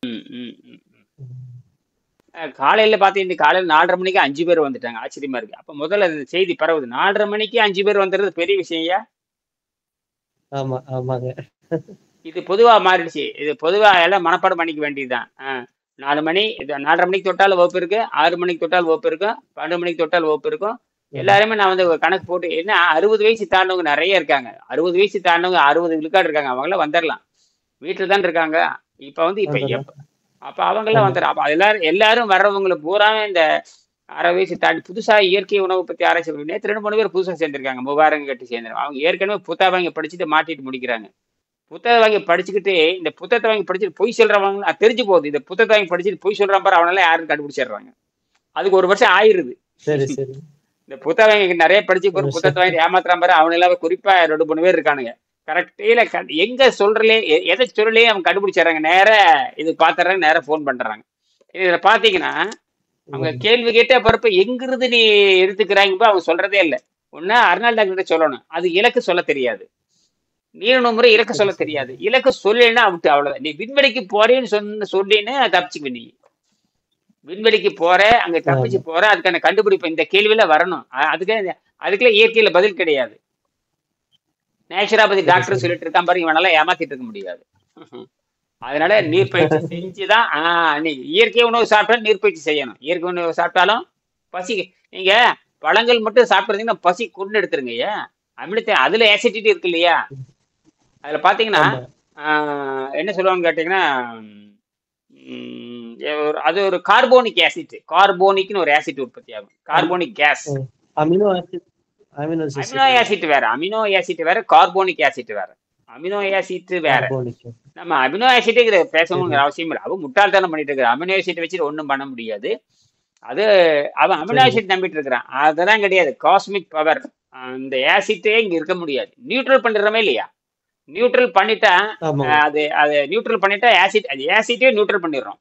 ம், ம், ம். ம். காலையில பார்த்தீங்கன்னா காலையில 4:30 மணிக்கு 5 பேர் வந்துட்டாங்க. ஆச்சரியமா இருக்கு. அப்ப முதல்ல அது செய்தி பரவுது. 4:30 மணிக்கு 5 பேர் வந்துறது பெரிய விஷயம்யா. ஆமா, ஆமாங்க. இது பொதுவா மாறிடுச்சு. இது பொதுவா எல்லாம் மனப்பாடம் பண்ணிக்க வேண்டியதுதான். 4 மணி இது 4:30 மணிக்கு தொட்டாலும் வகுப்பு இருக்கு. 6 மணிக்கு தொட்டால் வகுப்பு இருக்கும். 12 மணிக்கு தொட்டால் வகுப்பு இருக்கும். ம். எல்லாருமே நான் வந்து ஒரு கணக்கு போட்டு ஏன்னா 60 வயசு தாண்டினவங்க நெறைய இருக்காங்க. 60 வயசு தாண்டினவங்க 60 விழுக்காடு இருக்காங்க. அவங்கலாம் வந்துரலாம். வீட்ல தான் இருக்காங்க. இப்ப வந்து இப்ப வந்துர்லாம். எப்ப அப்ப அவங்கலாம் ஆமா. வந்துரும். அப்ப எல்லாரும் எல்லாரும் வர்றவங்கள பூராமே இந்த 60 வயசு தாண்டி புதுசா இயற்கை உணவு பத்தி ஆராய்ச்சி பண்ணி நேத்து 2, 3 பேர் புதுசா சேர்ந்திருக்காங்க. முபாரக் கட்டி சேர்ந்து. அவங்க ஏற்கனவே புத்தகம் வாங்கி படிச்சுட்டு மாட்டிட்டு முடிக்கிறாங்க. புத்தகம் வாங்கி படிச்சுக்கிட்டு இந்த புத்தகத்தை வாங்கி படிச்சுட்டு பொய் சொல்றவங்க தெரிஞ்சு போகுது. இந்த புத்தகத்தை வாங்கி படிச்சுட்டு பொய் சொல்றான் பாரு அவனெல்லாம் யாரும் கண்டுபிடிச்சிடுறாங்க. அதுக்கு 1 வருஷம் ஆயிருது. சரி, சரி. இந்த புத்தகம் வாங்கி நிறைய படிச்சு ஒரு போற புத்தகத்தை வருஷம். வாங்கி ஏமாத்துறான் பாரு அவனெல்லாம் குறிப்பா 2, 3 பேர் இருக்கானுங்க. கரெக்டேல எங்க சொல்றலே எதை சொல்லலையே அவன் கண்டுபிடிச்சிடுறாங்க. நேர இது பாத்துறாங்க நேர போன் பண்றாங்க. இதுல பாத்தீங்கன்னா அவங்க ம். கேள்வி கேட்ட பிறப்பு எங்கிருந்து நீ எடுத்துக்கிறாங்க அவங்க சொல்றதே இல்லை. ஒன்னு அர்னால்ட் டாக்டர் சொல்லணும். அது இலக்கு சொல்ல தெரியாது. நீரிழிவு முறை இலக்கு சரி, சொல்ல சரி. தெரியாது. இலக்கு சொல்லலைன்னா அவுட்டு அவ்வளவுதான். நீ விண்வெளிக்கு போறேன்னு சொல்லின்னு தப்பிச்சுக்க நீ. விண்வெளிக்கு போற அங்க தப்பிச்சு ஆமா. போற அதுக்கான கண்டுபிடிப்பு இந்த கேள்வியில வரணும். அதுக்குள்ள இயற்கையில பதில் கிடையாது. நேச்சுராபதி சரி, டாக்டர் சரி. சொல்லிட்டு இருக்கான் பாரு இவனால ஏமாத்திட்டு இருக்க முடியாது. அதனால நீர்ப்பயிற்சி செஞ்சுதான் நீ இயற்கை உணவு சாப்பிட்டாலும் நீர்ப்பயிற்சி செய்யணும். இயற்கை உணவு சாப்பிட்டாலும் பசி நீங்க பழங்கள் மட்டும் சாப்பிடுறீங்கன்னா பசி கொண்டு எடுத்துருங்க ஐயா. அமிலத்தை அதுல ஆசிடிட்டி இருக்கு இல்லையா. ம். அதுல பாத்தீங்கன்னா ஆமா. என்ன சொல்லுவாங்கன்னு கேட்டீங்கன்னா அது ஒரு கார்போனிக் ஆசிட். கார்போனிக்னு ஒரு ஆசிட் உற்பத்தி ஆகும். அம் கார்போனிக் கேஸ். ம். Amino acid amino amino acid இல்ல. ஆசிட் வேற. அமினோ ஆசிட் வேற. கார்போனிக் ஆசிட் வேற. அமினோ ஆசிட் வேற. Carbonic acid. நம்ம அமினோ ஆசிட் சரி, பேசணுங்கிற அவசியம் இல்லை. அவன் முட்டாள்தனம் பண்ணிட்டு இருக்கிற அமினோ ஆசிட் வச்சுட்டு ஒன்றும் பண்ண முடியாது. அது அவன் அமினோ சரி. ஆசிட் நம்பிட்டு இருக்கிறான். அதெல்லாம் கிடையாது. Cosmic power. அந்த ஆசிட்டே இங்க இருக்க முடியாது. நியூட்ரல் பண்ணிடுறோமே இல்லையா. நியூட்ரல் பண்ணிட்டா ஆமாங்க. அது அது நியூட்ரல் பண்ணிட்டா ஆசிட் அது ஆசிட்டே நியூட்ரல் பண்ணிடுறோம்.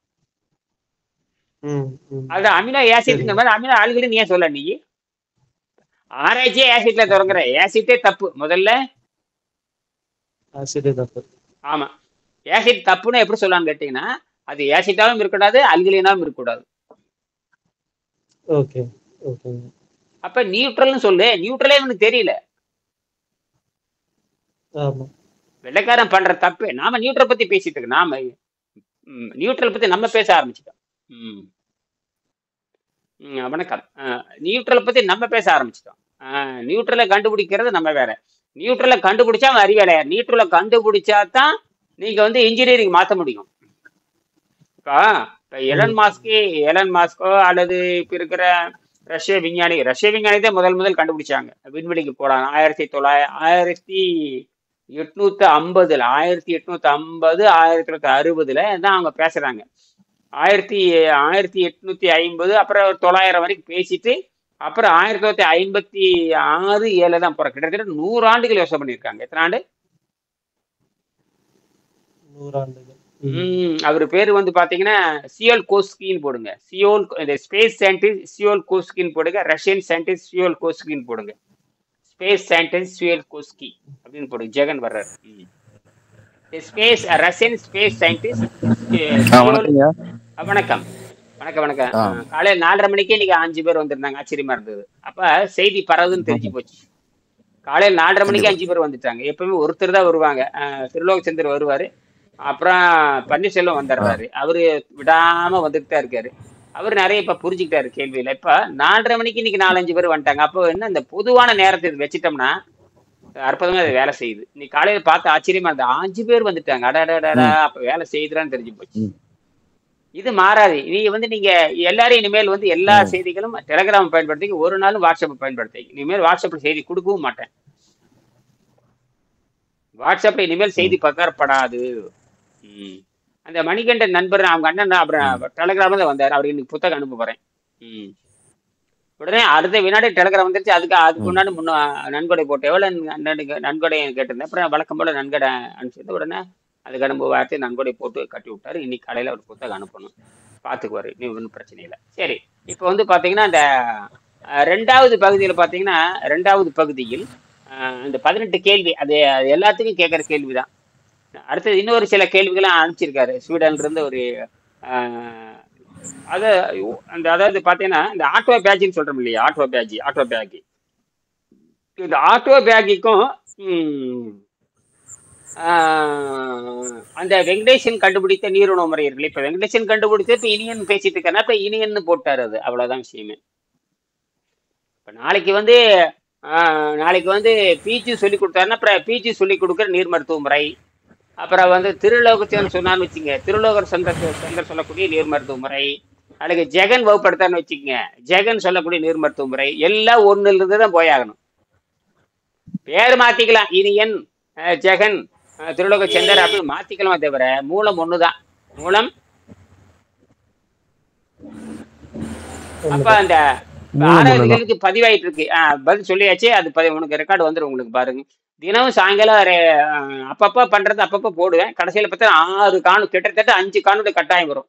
ம், ம். அது அமினோ ஆசிட்ங்கிற சரிங்க. மாதிரி அமினோ ஆல்கஹைடு ஏன் சொல்ல நீ. ஆராய்ச்சியே ஆசிட்ல தொடங்குற. ஆசிட்டே தப்பு முதல்ல. ஆசிட் தப்பு. ஆமா. ஆசிட் தப்புன்னு எப்படி சொல்லலாம்னு கேட்டீங்கன்னா அது ஆசிட்டாவும் இருக்கக்கூடாது அல்கலினாவும் இருக்கக்கூடாது. ஓகே, ஓகேங்க. அப்ப நியூட்ரல்னு சொல்லு. நியூட்ரலே இவனுக்கு தெரியல. ஆமா. வெள்ளைக்காரன் பண்ற தப்பு. நாம நியூட்ரல் பத்தி பேசிட்டு இருக்கோம். நாம நியூட்ரல் பத்தி நம்ம பேச ஆரம்பிச்சிட்டோம். ம். வணக்கம். நியூட்ரலை பத்தி நம்ம பேச ஆரம்பிச்சிட்டோம். நியூட்ரலை கண்டுபிடிக்கிறது நம்ம வேற. நியூட்ரலை கண்டுபிடிச்சா அவன் அறிவேலையா. நியூட்ரலை கண்டுபிடிச்சா தான் நீங்க வந்து இன்ஜினியரிங் மாத்த முடியும். இப்போ இப்போ ம். எலன் மாஸ்கோ அல்லது இப்ப இருக்கிற ரஷ்ய விஞ்ஞானி தான் முதல் கண்டுபிடிச்சாங்க. விண்வெளிக்கு போலாம் 1850 1860 தான் அவங்க பேசுறாங்க. 1850 அப்புறம் 900 வரைக்கும் பேசிட்டு அப்புறம் 1956, 7 தான் போற. கிட்டத்தட்ட 100 ஆண்டுகள் யோசனை பண்ணியிருக்காங்க. எத்தனை ஆண்டு? 100 ஆண்டுகள். ம். அவர் பேரு வந்து பாத்தீங்கன்னா சியோல் கோஸ்கின்னு போடுங்க. இந்த ஸ்பேஸ் சயின்டிஸ்ட் சியோல் கோஸ்கின்னு போடுங்க. ரஷ்யன் சயின்டிஸ்ட் சியோல் கோஸ்கின்னு போடுங்க. ஸ்பேஸ் சயின்டிஸ்ட் சியோல் கோஸ்கி அப்படின்னு போடுங்க. ஜெகன் வர்றாரு. Russian space scientist Seoul. வணக்கங்க. வணக்கம். வணக்கம் வணக்கம். ஆ காலையில் 4:30 மணிக்கே இன்னைக்கு 5 பேர் வந்திருந்தாங்க. ஆச்சரியமா இருந்தது. அப்ப செய்தி பரவுதுன்னு தெரிஞ்சு போச்சு. காலையில் 4:30 மணிக்கு கண்டிப்பா 5 பேர் வந்துட்டாங்க. எப்பவுமே ஒருத்தர் தான் வருவாங்க. திருலோகச்சந்தர் வருவாரு. அப்புறம் பன்னீர்செல்வம் ஆ வந்துடுறாரு. அவரு விடாம வந்துட்டு தான் இருக்காரு. அவர் நிறைய இப்ப புரிஞ்சுக்கிட்டாரு கேள்வியில. இப்ப 4:30 மணிக்கு இன்னைக்கு 4, 5 பேர் வந்துட்டாங்க. அப்போ என்ன இந்த பொதுவான நேரத்தை இது வச்சுட்டோம்னா அற்புதமா அது வேலை செய்யுது. நீ காலையில பார்த்து ஆச்சரியமா இருந்த 5 பேர் வந்துட்டாங்க. அடடடா ம் அப்ப வேலை செய்யுதுறான்னு தெரிஞ்சு போச்சு. ம் இது மாறாது. நீங்க எல்லாரும் இனிமேல் வந்து எல்லா ம் செய்திகளும் டெலகிராம் பயன்படுத்தி ஒரு நாளும் வாட்ஸ்அப் பயன்படுத்தி இனிமேல் வாட்ஸ்அப்ல செய்தி கொடுக்கவும் மாட்டேன். வாட்ஸ்அப்ல இனிமேல் செய்தி ம் பகரப்படாது. ம். அந்த மணிகண்டன் நண்பர் அவங்க அண்ணன் அப்புறம் ம் டெலகிராம்ல தான் வந்தார். அவருக்கு இன்னைக்கு புத்தகம் அனுப்ப போறேன். ம். உடனே அடுத்த வினாடி டெலகிராம் வந்துருச்சு. அதுக்கு ம் முன்னாடி நன்கொடை போட்டு எவ்வளவு நன்கொடை கேட்டிருந்தேன். அப்புறம் வழக்கம் போல நன்கொடை அனுப்பிச்சிருந்து உடனே அதுக்கு அனுப்ப வார்த்தை நன்கொடை போட்டு கட்டி விட்டாரு. இன்னைக்கு காலையில ஒரு புத்தகம் அனுப்பணும். பாத்துக்குவாரு. நீ ஒன்றும் பிரச்சனை இல்லை. சரி. இப்போ வந்து பாத்தீங்கன்னா இந்த 2வது பகுதியில் பாத்தீங்கன்னா 2வது பகுதியில் இந்த 18 கேள்வி அது எல்லாத்துக்கும் கேட்கிற கேள்விதான். அடுத்தது இன்னொரு சில கேள்விகள்லாம் அனுப்பிச்சிருக்காரு ஸ்வீடன்ல இருந்து ஒரு ஆஹ், அத அந்த அதாவது பாத்தீங்கன்னா இந்த ஆட்டோ பேஜ்னு சொல்றோம் இல்லையா, ஆட்டோ பேஜ் இந்த ஆட்டோ பேஜுக்கும் அந்த வெங்கடேசன் கண்டுபிடித்த நீருணவு முறை இருக்கு. இப்ப வெங்கடேசன் கண்டுபிடித்து இப்ப இனியன் பேசிட்டு இருக்காருன்னா இப்ப இனியன் போட்டாரு, அது அவ்வளவுதான் விஷயமே. இப்ப நாளைக்கு வந்து பிஜி சொல்லி கொடுத்தாருன்னா அப்புறம் பிஜி சொல்லி கொடுக்குற நீர் மருத்துவ முறை, அப்புறம் வந்து திருலோகச்சேன்னு சொன்னான்னு வச்சுங்க, திருலோகர் சந்தர் சொல்லக்கூடிய நீர் மருத்துவ முறை, நாளைக்கு ஜெகன் வகுப்படுத்தான்னு வச்சுக்கங்க, ஜெகன் சொல்லக்கூடிய நீர் மருத்துவ முறை, எல்லாம் ஒண்ணுல இருந்து தான் போயாகணும். பேர் மாத்திக்கலாம், இனியன், ஜெகன், திருலோக சந்தர் அப்படின்னு மாத்திக்கலாமே தவிர மூலம் ஒண்ணுதான். மூலம் அப்ப ஒண்ணுதான். அந்த மூலம் ஆறாவது ஒண்ணுதான். கேள்விக்கு பதிவாயிட்டு இருக்கு. பதில் சொல்லியாச்சு. அது உனக்கு ரெக்கார்டு வந்துடும் உங்களுக்கு பாருங்க. தினமும் சாயங்காலம் அப்பப்ப பண்றது அப்பப்ப போடுவேன். கடைசியில பார்த்தா 6 கிட்டத்தட்ட 5 காணொலி கட்டாயம் வரும்.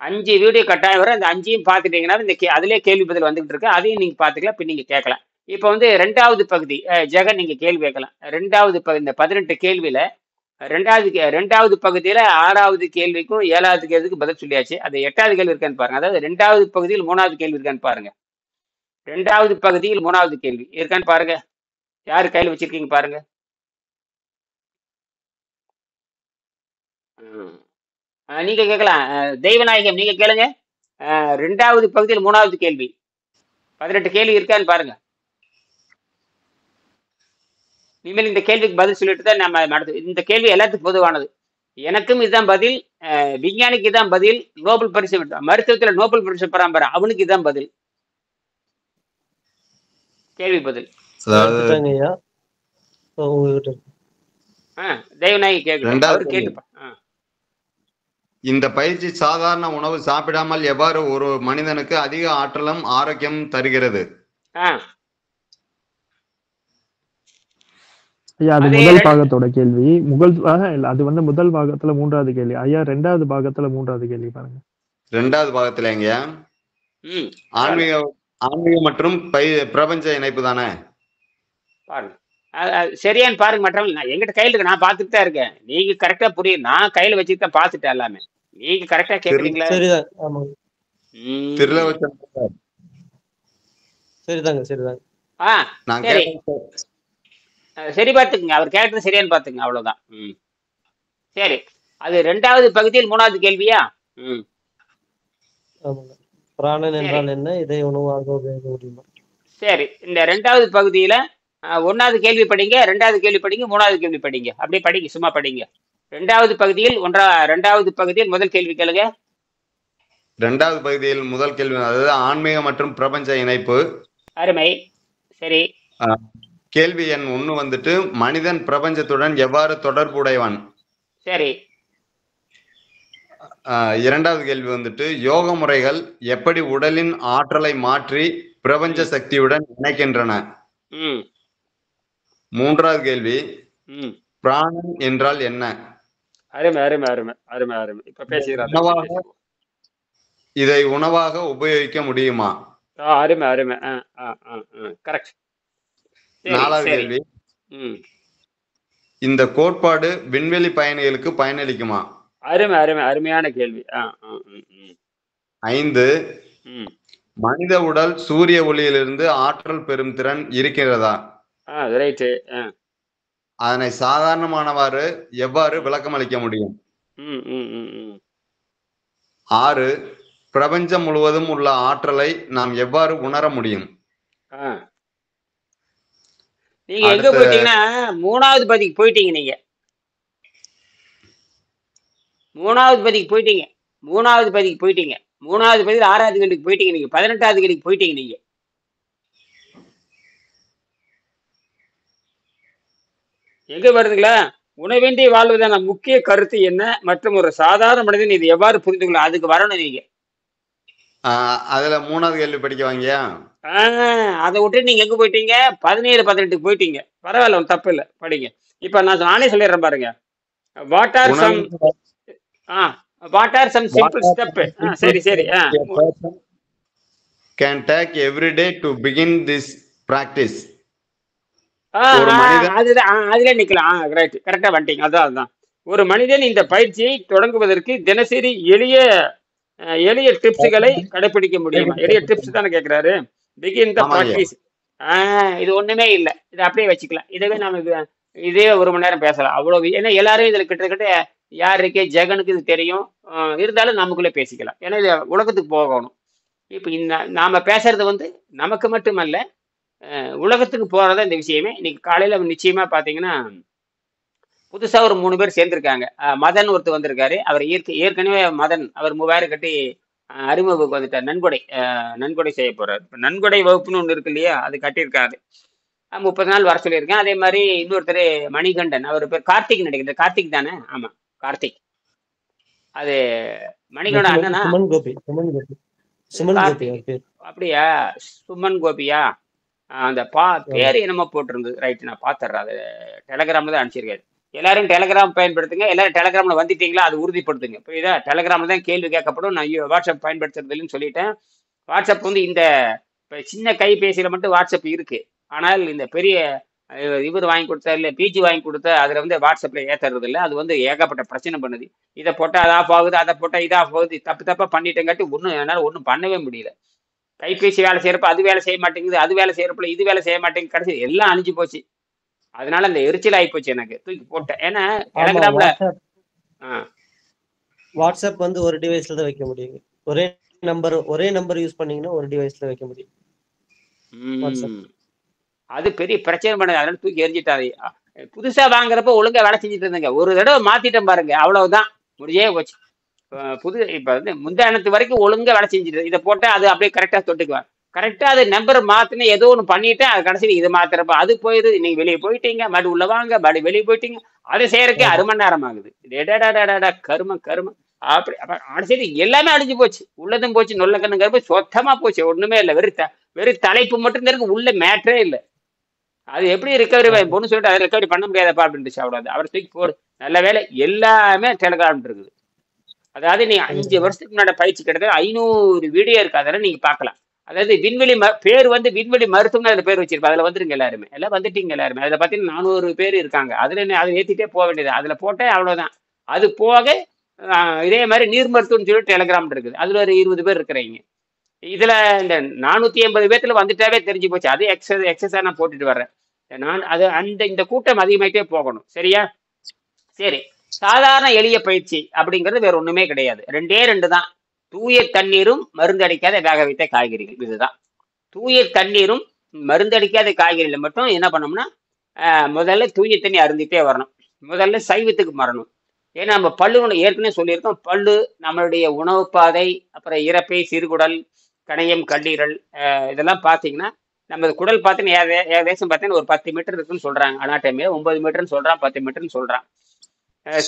5 வீடியோ கட்டாயம் வரும். அந்த 5ஐயும் பார்த்துட்டீங்கன்னா அதிலே கேள்வி பதில் வந்துகிட்டு இருக்கு. அதையும் நீங்க பார்த்துக்கலாம். இப்ப நீங்க கேட்கலாம். இப்ப வந்து 2வது பகுதி, ஜெகன் நீங்க கேள்வி கேட்கலாம். 2வது பகுதி இந்த 18 கேள்வியில 2வது பகுதியில 6வது கேள்விக்கும் 7வது கேள்விக்கும் பதில் சொல்லியாச்சு. அது 8வது கேள்வி இருக்கான்னு பாருங்க. அதாவது 2வது பகுதியில் 3வது கேள்வி இருக்கான்னு பாருங்க. 2வது பகுதியில் 3வது கேள்வி இருக்கான்னு பாருங்க. யாரு கையில் வச்சிருக்கீங்க பாருங்க. நீங்க கேட்கலாம். தெய்வநாயகம் நீங்க கேளுங்க. 2வது பகுதியில் 3வது கேள்வி 18 கேள்வி இருக்கான்னு பாருங்க. இனிமேல் இந்த கேள்விக்கு பதில் சொல்லிட்டு தான் நம்ம நடத்து. இந்த கேள்வி எல்லாத்துக்கும் பொதுவானது. எனக்கும் இதுதான் பதில், விஞ்ஞானிக்கு இதான் பதில், நோபல் பரிசு மருத்துவத்துல நோபல் பரிசு பரம்பரை அவனுக்கு இதான் பதில். கேள்வி பதில் எடுத்துட்டாங்க ஐயா. உங்ககிட்ட இருக்கு. தெய்வநாயகி கேட்கணும். ரெண்டாவது அவரு கேட்டுப்பா. இந்த பயிற்சி சாதாரண உணவு சாப்பிடாமல் எவ்வாறு ஒரு மனிதனுக்கு அதிக ஆற்றலும் ஆரோக்கியம் தருகிறது? ஐயா அது அதே முதல் பாகத்தோட கேள்வி. இல்ல அது வந்து முதல் பாகத்துல 3வது கேள்வி. ஐயா 2வது பாகத்துல 3வது கேள்வி பாருங்க. 2வது பாகத்துல எங்க ஆன்மீக மற்றும் பிரபஞ்ச இணைப்பு தானே பாருங்க. சரியான்னு பாருங்க. மற்றவங்க எங்கிட்ட கையில இருக்கு, நான் பார்த்துட்டு தான் இருக்கேன். நீங்க கரெக்டா புரியும். நான் கையில வச்சுட்டு தான் பார்த்துட்டேன் எல்லாமே. நீங்க கரெக்டா கேக்குறீங்களா? சரிதான். ஆமாங்க. சரிதாங்க. சரி சரி பார்த்துக்குங்க. அவர் கேட்டது சரியான்னு பார்த்துங்க, அவ்வளவுதான். சரி, அது 2வது பகுதியில் 3வது கேள்வியா? ஆமாங்க. பிராணன் என்றால் என்ன? இதை உணவாக உபயோகிக்க முடியுமா? சரி, இந்த 2வது பகுதியில 1வது கேள்வி படிங்க, 2வது கேள்வி படிங்க, 3வது கேள்வி படிங்க. அப்படியே படிங்க, சும்மா படிங்க. 2வது பகுதியில் 2வது பகுதியில் முதல் கேள்வி கேளுங்க. 2வது பகுதியில் முதல் கேள்வி அதாவது ஆன்மீக மற்றும் பிரபஞ்ச இணைப்பு. அருமை. சரி, கேள்வி எண் 1 வந்துட்டு மனிதன் பிரபஞ்சத்துடன் எவ்வாறு தொடர்புடையவன்? சரி. 2வது கேள்வி வந்துட்டு யோக முறைகள் எப்படி உடலின் ஆற்றலை மாற்றி பிரபஞ்ச சக்தியுடன் இணைக்கின்றன? 3வது கேள்வி பிராணன் என்றால் என்ன? அருமை அருமை அருமை அருமை அருமை. இப்ப பேசுகிறார். இதை உணவாக உபயோகிக்க முடியுமா? அருமை அருமை. கரெக்ட். 4வது கேள்வி இந்த கோட்பாடு விண்வெளி பயணிகளுக்கு பயனளிக்குமா? அருமை அருமை அருமையான கேள்வி. 5 மனித உடல் சூரிய ஒளியிலிருந்து ஆற்றல் பெறும் திறன் இருக்கிறதா? ரைட்டு. அதனை சாதாரணமானவாறு எவ்வாறு விளக்கம் அளிக்க முடியும்? 6 பிரபஞ்சம் முழுவதும் உள்ள ஆற்றலை நாம் எவ்வாறு உணர முடியும்? நீங்க எங்க போயிட்டீங்கன்னா 3வது பதிக்கு போயிட்டீங்க. நீங்க 3வது பதிக்கு போயிட்டீங்க. 3வது பதிக்கு போயிட்டீங்க. 3வது பதில் 6வது கேள்விக்கு போயிட்டீங்க. நீங்க 18வது கேள்விக்கு போயிட்டீங்க. நீங்க எங்க வருதுங்களா? உணவின்றி வாழ்வதான முக்கிய கருத்து என்ன மற்றும் ஒரு சாதாரண மனிதன் இது எவ்வாறு புரிந்து கொள்ள, அதுக்கு வரணும் நீங்க. அதுல 3வது கேள்வி படிக்க வாங்கியா? அதை விட்டு நீங்க எங்க போயிட்டீங்க? 17 18க்கு போயிட்டீங்க. பரவாயில்ல, ஒன்றும் தப்பு இல்லை, படிங்க. இப்ப நானே சொல்லிடுறேன் பாருங்க. What are some simple step? சரி சரி. can take every day to begin this practice. அதுல நிக்கலாம். ரைட், கரெக்டா வந்துட்டீங்க. அதுதான் ஒரு மனிதன் இந்த பயிற்சியை தொடங்குவதற்கு தினசரி எளிய டிப்ஸ்களை கடைபிடிக்க முடியுமா? எளிய டிப்ஸ் தானே கேட்கிறாரு. பிகின் த ஆமாங்க ஐயா. ப்ராக்டிஸ். இது ஒண்ணுமே இல்லை, இதை அப்படியே வச்சுக்கலாம். இதே 1 மணி நேரம் பேசலாம் அவ்வளவு. ஏன்னா எல்லாரும் இதுல கிட்டத்தட்ட யாருக்கு ஜெகனுக்கு இது தெரியும். இருந்தாலும் நமக்குள்ளே பேசிக்கலாம். ஏன்னா இது உலகத்துக்கு போகணும். இப்ப நாம பேசுறது வந்து நமக்கு மட்டுமல்ல, உலகத்துக்கு போறதா இந்த விஷயமே. இன்னைக்கு காலையில நிச்சயமா பாத்தீங்கன்னா புதுசா ஒரு 3 பேர் சேர்ந்திருக்காங்க. மதன் ஒருத்தர் வந்திருக்காரு. அவர் ஏற்கனவே மதன் அவர் 3000 கட்டி அறிமுக வகுப்பு வந்துட்டார். நன்கொடை செய்ய போறாரு. இப்ப நன்கொடை வகுப்புன்னு ஒண்ணு இருக்கு இல்லையா, அது கட்டியிருக்காரு. 30 நாள் வர சொல்லியிருக்கேன். அதே மாதிரி இன்னொருத்தர் மணிகண்டன், அவர் பேர் கார்த்திக் நினைக்கிறேன். கார்த்திக் தானே? ஆமா, கார்த்திக். அது மணிகண்டன் அண்ணனா? சுமன் கோபி சுமன் கோபி கார்த்திக். அவர் பேர். அப்படியா? சுமன் கோபியா? அந்த பேர் என்னமோ போட்டிருந்தது. ரைட், நான் பாத்துறேன். அது டெலகிராம்ல தான் அனுப்பிச்சிருக்காரு. எல்லாரும் டெலகிராம் பயன்படுத்துங்க. எல்லாரும் டெலகிராம்ல வந்துட்டீங்களா அது உறுதிப்படுத்துங்க. புரியுதா? டெலகிராம்ல தான் கேள்வி கேட்கப்படும். நான் வாட்ஸ்அப் பயன்படுத்துறது இல்லைன்னு சொல்லிட்டேன். வாட்ஸ்அப் வந்து இந்த சின்ன கைபேசியில மட்டும் வாட்ஸ்அப் இருக்கு. ஆனால் இந்த பெரிய இவர் வாங்கி கொடுத்தா இல்ல பிஜி வாங்கி கொடுத்தா அதுல வந்து வாட்ஸ்அப்ல ஏத்துறது இல்லை. அது வந்து ஏகப்பட்ட பிரச்சனை பண்ணுது. இதை போட்டா அது ஆஃப் ஆகுது, அதை போட்டா இது ஆஃப் ஆகுது. தப்பா பண்ணிட்டேங்காட்டி என்னால ஒன்றும் பண்ணவே முடியல. கைபேசி வேலை செய்யறப்ப அது வேலை செய்ய மாட்டேங்குது, அது வேலை செய்யறப்ப இது வேலை செய்ய மாட்டேங்குது. கடைசி எல்லாம் அழிஞ்சு போச்சு. அதனால அந்த எரிச்சல் ஆகி போச்சு, எனக்கு தூக்கி போட்டேன். ஏன்னா டெலகிராம்ல வாட்ஸ்அப் வந்து ஒரு டிவைஸ்ல தான் வைக்க முடியும். ஒரே நம்பர் யூஸ் பண்ணீங்கன்னா ஒரு டிவைஸ்ல வைக்க முடியும். அது பெரிய பிரச்சனை பண்ணுது. அதனால தூக்கி எரிஞ்சிட்டாரு. புதுசா வாங்குறப்ப ஒழுங்கா வேலை செஞ்சுட்டு இருந்தேங்க. ஒரு தடவை மாத்திட்டேன் பாருங்க, அவ்வளவுதான், முடிஞ்சே போச்சு. இப்ப வந்து முந்தானத்து வரைக்கும் ஒழுங்கா வேலை செஞ்சுட்டு இதை போட்டா அது அப்படியே கரெக்டா தொட்டுக்குவேன். கரெக்டா அது நம்பர் மாத்தின ஏதோ ஒண்ணு பண்ணிட்டேன். அது கடைசியில் இது மாத்திரப்ப அது போயிடுது. நீங்க வெளியே போயிட்டீங்க, மறுபடி உள்ள வாங்க, மறுபடி வெளியே போயிட்டீங்க. அதை செய்யறதுக்கே 1/2 மணி நேரம் ஆகுது. கருமம் அப்படி சரி, எல்லாமே அழிஞ்சு போச்சு. உள்ளதும் போச்சு, நொல்ல கண்ணுங்கிறப்ப சொத்தமா போச்சு. ஒண்ணுமே இல்லை. வெறும் தலைப்பு மட்டும் இருக்கு, உள்ள மேட்டரே இல்லை. அது எப்படி ரிகவரி பொண்ணு சொல்லிட்டு அதை ரெக்கவரி பண்ண முடியாதப்பா அப்படின்ட்டு அவ்வளவு. அவரை தூக்கி போடு. நல்ல வேலை எல்லாமே டெலகிராம் இருக்குது. அதாவது நீ 5 வருஷத்துக்கு முன்னாடி பயிற்சி கிட்டத்தட்ட 500 வீடியோ இருக்கு. அதெல்லாம் நீங்க பார்க்கலாம். அதாவது விண்வெளி பேர் வந்து விண்வெளி மருத்துவம் அதுல பேர் வச்சிருப்பா. அதுல வந்துருங்க எல்லாருமே, எல்லாம் வந்துட்டீங்க எல்லாருமே. அதுல பாத்தீங்கன்னா 400 பேர் இருக்காங்க. அதை ஏத்திட்டே போக வேண்டியது. அதுல போட்டே அவ்வளவுதான். அது போக இதே மாதிரி நீர் மருத்துவம்னு சொல்லிட்டு டெலகிராம் இருக்குது. அதுல ஒரு 20 பேர் இருக்கிறீங்க. இதுல இந்த 480 பேர்த்துல வந்துட்டாவே தெரிஞ்சு போச்சு. அது எக்ஸஸா நான் போட்டுட்டு வர்றேன். இந்த கூட்டம் அதிகமாயிட்டே போகணும். சரியா? சரி, சாதாரண எளிய பயிற்சி அப்படிங்கிறது வேற ஒண்ணுமே கிடையாது. 2 தான். தூய தண்ணீரும் மருந்தடிக்காத வேக வைத்த காய்கறிகள். இதுதான். தூய தண்ணீரும் மருந்தடிக்காத காய்கறிகளை மட்டும் என்ன பண்ணோம்னா, முதல்ல தூய தண்ணி அருந்திட்டே வரணும். முதல்ல சைவத்துக்கு மாறணும். ஏன்னா நம்ம பல்லு ஏற்கனவே சொல்லியிருக்கோம். பல்லு நம்மளுடைய உணவு பாதை, அப்புறம் இறப்பை, சிறுகுடல், கணையம், கல்லீரல், இதெல்லாம் பார்த்தீங்கன்னா நம்ம குடல் பார்த்தீங்கன்னா ஏகதேசம் பார்த்தீங்கன்னா ஒரு 10 மீட்டர் இருக்குன்னு சொல்றாங்க. அனாட்டமியா 9 மீட்டர்னு சொல்றான், 10 மீட்டர்னு சொல்றான்.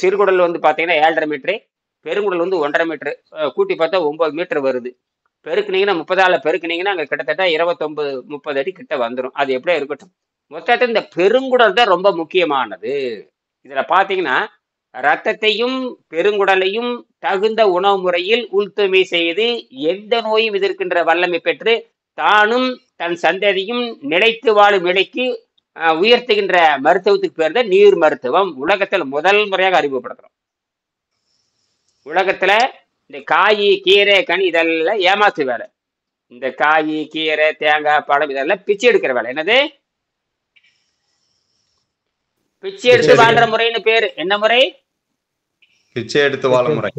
சிறுகுடல் வந்து பார்த்தீங்கன்னா 7.5 மீட்டரு, பெருங்குடல் வந்து 1.5 மீட்டரு, கூட்டி பார்த்தா 9 மீட்டர் வருது. பெருக்குனீங்கன்னா 30ஆல பெருக்குனீங்கன்னா அங்கே கிட்டத்தட்ட 29-30 அடி கிட்ட வந்துடும். அது எப்படியே இருக்கட்டும். மொத்தத்தில் இந்த பெருங்குடல் தான் ரொம்ப முக்கியமானது. இதுல பார்த்தீங்கன்னா ரத்தத்தையும் பெருங்குடலையும் தகுந்த உணவு முறையில் உள்துமை செய்து எந்த நோயும் எதிர்க்கின்ற வல்லமை பெற்று தானும் தன் சந்ததியும் நிலைத்து வாழும் நிலைக்கு உயர்த்துகின்ற மருத்துவத்துக்கு பேர் தான் நீர் மருத்துவம். உலகத்தில் முதல் முறையாக அறிமுகப்படுத்துறோம். உலகத்துல இந்த காய், கீரை, கனி இதெல்லாம் ஏமாத்து வேலை. இந்த காய், கீரை, தேங்காய், பழம் இதெல்லாம் பிச்சை எடுக்கிற வேலை. என்னது? பிச்சை எடுத்து வாழ்ற முறைன்னு பேரு. என்ன முறை? பிச்சை எடுத்து வாழ முறை.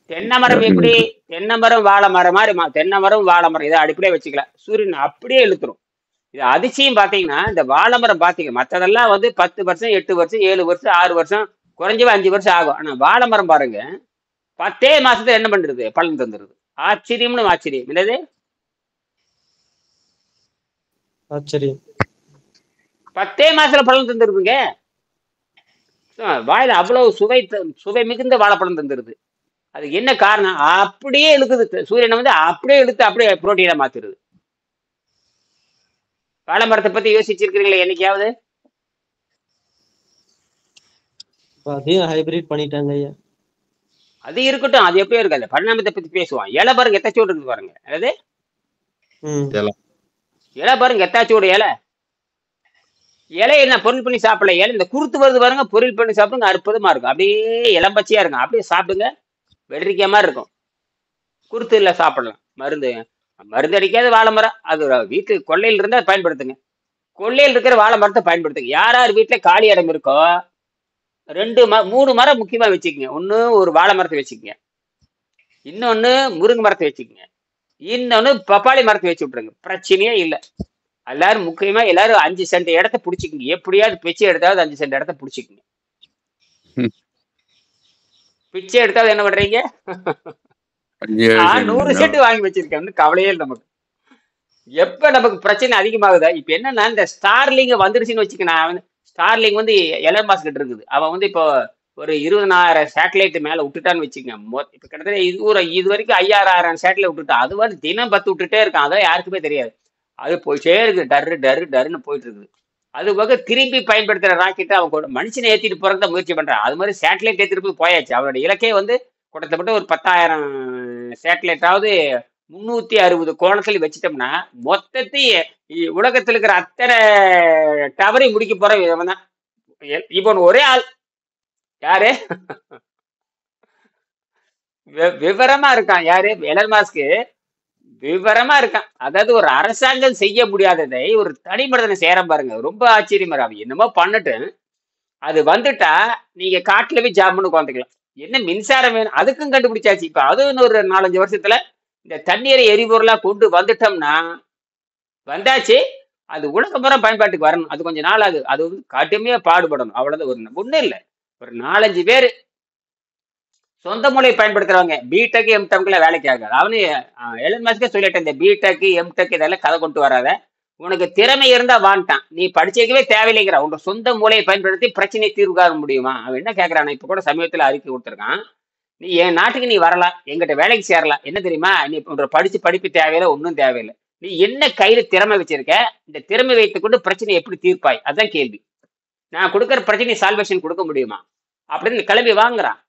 தென்னை மரம் எப்படி? தென்னை மரம் வாழை மரம் மாதிரி. தென்னை மரம் வாழை மரம் இதை அடிப்படையே வச்சுக்கலாம். சூரியன் அப்படியே இழுத்துரும். இது அதிசயம் பாத்தீங்கன்னா இந்த வாழை மரம் பாத்தீங்க, மற்றதெல்லாம் வந்து 10 வருஷம், 8 வருஷம், 7 வருஷம், 6 வருஷம், குறைஞ்சவன் 5 வருஷம் ஆகும். ஆனா வாழை மரம் பாருங்க, 10 மாசத்துல என்ன பண்றது? பலன் தந்துருது. ஆச்சரியம்னு ஆச்சரியம் இல்லது? ஆச்சரியம். 10 மாசத்துல பலன் தந்துருதுங்க. வாயில அவ்வளவு சுவை மிகுந்த வாழைப்பழம் தந்துருது. அது என்ன காரணம்? அப்படியே இழுக்குது. சூரியனை வந்து அப்படியே இழுத்து அப்படியே புரோட்டீனா மாத்திருது. வாழை மரத்தை பத்தி யோசிச்சிருக்கிறீங்களா என்னைக்காவது? அதையும் ஹைபிரிட் பண்ணிட்டாங்க ஐயா. அது இருக்கட்டும், அது எப்படியோ இருக்காது. பரிணாமத்தை பத்தி பேசுவான். இலை பாருங்க எத்தாச்சோடு இருக்கு பாருங்க. அதாவது இலை பாருங்க எத்தாச்சோடு இலை. இலையை நான் பொருள் பண்ணி சாப்பிடல. இலை இந்த குருத்து வருது பாருங்க, பொருள் பண்ணி சாப்பிடுங்க, அற்புதமா இருக்கும். அப்படியே இளம்பச்சையா இருக்கும், அப்படியே சாப்பிடுங்க, வெள்ளரிக்காய் மாதிரி இருக்கும். குருத்து இல்ல சாப்பிடலாம். மருந்து மருந்து அடிக்காத வாழை மரம் அது வீட்டு கொள்ளையில் இருந்தா அதை பயன்படுத்துங்க. கொள்ளையில் இருக்கிற வாழை மரத்தை பயன்படுத்துங்க. யார் யார் வீட்டுல காலி இடம் இருக்கோ 3 மரம் முக்கியமா வச்சுக்கோங்க. ஒண்ணு ஒரு வாழை மரத்தை வச்சுக்கோங்க, இன்னொன்னு முருங்கை மரத்தை வச்சுக்கோங்க, இன்னொன்னு பப்பாளி மரத்தை வச்சு விட்டுருங்க. பிரச்சனையே இல்லை. எல்லாரும் முக்கியமா எல்லாரும் 5 சென்ட் இடத்த பிடிச்சிக்கங்க. எப்படியாவது பிச்சை எடுத்தாவது 5 சென்ட் இடத்த பிடிச்சிக்கங்க. பிச்சை எடுத்தாவது என்ன பண்றீங்க? 100 சென்ட் வாங்கி வச்சிருக்கேன், கவலையே இல்லை நமக்கு. எப்ப நமக்கு பிரச்சனை அதிகமாகுதா? இப்ப என்னன்னா இந்த ஸ்டார்லிங் வந்துருச்சுன்னு வச்சுக்க. நான் ஸ்டார்லிங் வந்து எலன் மாஸ்க் கிட்ட இருக்குது. அவன் வந்து இப்போ ஒரு 20,000 சேட்டலைட் மேல விட்டுட்டான்னு வச்சுக்கோங்க. இப்ப கிட்டத்தட்ட இது வரைக்கும் 5,000 சேட்டலைட் விட்டுட்டான். அது வந்து தினம் 10 விட்டுட்டே இருக்கான். அதெல்லாம் யாருக்குமே தெரியாது. அது போயிட்டே இருக்கு, டருன்னு போயிட்டு இருக்குது. அது போக திரும்பி பயன்படுத்துற ராக்கெட்டை அவன் கூட மனுஷனை ஏத்திட்டு போறத முயற்சி பண்றான். அது மாதிரி சேட்டலைட் ஏத்திட்டு போயாச்சு. அவனோட இலக்கே வந்து கிட்டத்தட்ட ஒரு 10,000 சேட்டலைட்டாவது 360 கோணத்துல வச்சுட்டோம்னா மொத்தத்தையும் உலகத்தில் இருக்கிற அத்தனை டவரை முடிக்க போற விதம் தான். இப்போ ஒரே ஆள் யாரு விவரமா இருக்கான். யாரு? எலன் மாஸ்க் விவரமா இருக்கான். அதாவது ஒரு அரசாங்கம் செய்ய முடியாததை ஒரு தனி மனிதனை சேரம் பாருங்க. ரொம்ப ஆச்சரியமா அவன் என்னமோ பண்ணட்டு அது வந்துட்டா நீங்க காட்டுல போய் ஜாப்னு உட்காந்துக்கலாம். என்ன மின்சாரம் வேணும் அதுக்கும் கண்டுபிடிச்சாச்சு. இப்ப அது ஒரு 4-5 வருஷத்துல இந்த தண்ணீரை எரிபொருளா கொண்டு வந்துட்டோம்னா வந்தாச்சு. அது உலக முறை பயன்பாட்டுக்கு வரணும். அது கொஞ்சம் நாள் ஆகுது. அது வந்து கடுமையா பாடுபடணும். அவ்வளவுதான். ஒண்ணும் இல்லை, ஒரு 4-5 பேர் சொந்த மூளையை பயன்படுத்துறவங்க. பிடெக் எம்டெக்ல வேலைக்கு ஆகாது. அவனு எலன் மாஸ்கே சொல்லிட்டேன், இந்த பிடெக் எம்டெக் இதெல்லாம் கதை கொண்டு வராத, உனக்கு திறமை இருந்தா வான்ட்டான், நீ படிச்சிருக்கவே தேவையில்லைங்கிற. உங்க சொந்த மூளையை பயன்படுத்தி பிரச்சனை தீர்வு காண முடியுமா? அவன் என்ன கேட்கறான்? இப்ப கூட சமீபத்துல அறிக்கை கொடுத்துருக்கான், நீ என் நாட்டுக்கு நீ வரலாம், எங்கிட்ட வேலைக்கு சேரலாம். என்ன தெரியுமா? நீ படிப்பு தேவையில்லை, ஒன்றும் தேவையில்லை. நீ என்ன கையில திறமை வச்சிருக்க, இந்த திறமை வைத்துக் கொண்டு பிரச்சனை எப்படி தீர்ப்பாய்? அதான் கேள்வி. நான் கொடுக்குற பிரச்சனை சால்வேஷன் கொடுக்க முடியுமா அப்படின்னு கிளம்பி வாங்குறான்.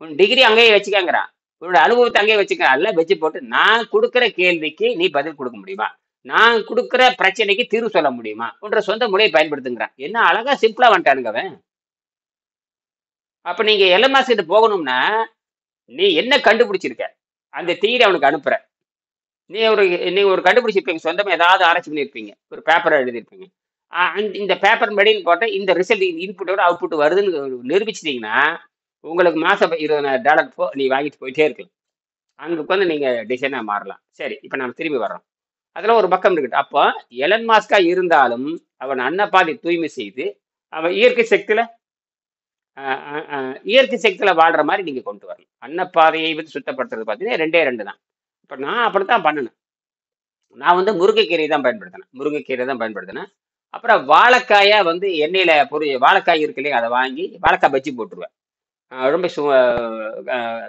உன் டிகிரி அங்கேயே வச்சுக்கங்கிறான், உன்னோட அனுபவத்தை அங்கேயே வச்சுக்க. எல்லாம் வச்சு போட்டு நான் கொடுக்குற கேள்விக்கு நீ பதில் கொடுக்க முடியுமா, நான் கொடுக்குற பிரச்சனைக்கு தீர்வு சொல்ல முடியுமா உன்ற சொந்த மொழியை பயன்படுத்துங்கிறான். என்ன அழகா சிம்பிளா வந்துட்டானுங்க அவன். அப்ப நீங்க எலன் மாஸ்க் கிட்ட போகணும்னா நீ என்ன கண்டுபிடிச்சிருக்க அந்த தீரை அவனுக்கு அனுப்புற. நீ ஒரு கண்டுபிடிச்சிருப்பீங்க, சொந்தமா ஏதாவது ஆராய்ச்சி பண்ணியிருப்பீங்க, ஒரு பேப்பரை எழுதியிருப்பீங்க. இந்த பேப்பர் படின்னு போட்ட இந்த ரிசல்ட் இன்புட்டோட அவுட்புட் வருதுன்னு நிரூபிச்சிட்டீங்கன்னா உங்களுக்கு மாசம் $20,000 நீ வாங்கிட்டு போயிட்டே இருக்கலாம். அங்க உட்காந்து நீங்க டிசைனா மாறலாம். சரி, இப்ப நம்ம திரும்பி வர்றோம். அதெல்லாம் ஒரு பக்கம் இருக்குது. அப்போ எலன் மாஸ்கா இருந்தாலும் அவன் அன்னப்பாதை தூய்மை செய்து அவன் இயற்கை சக்தியில வாழ்ற மாதிரி நீங்க கொண்டு வரணும். அன்னப்பாதையை வந்து சுத்தப்படுத்துறது பார்த்தீங்கன்னா 2 தான். இப்ப நான் அப்படித்தான் பண்ணினேன். நான் வந்து முருங்கைக்கீரை தான் பயன்படுத்தினேன். அப்புறம் வாழைக்காயா வந்து எண்ணெயில வாழைக்காய் இருக்கு இல்லையா, அதை வாங்கி வாழைக்காய் பஜ்ஜி போட்டுருவேன். ரொம்ப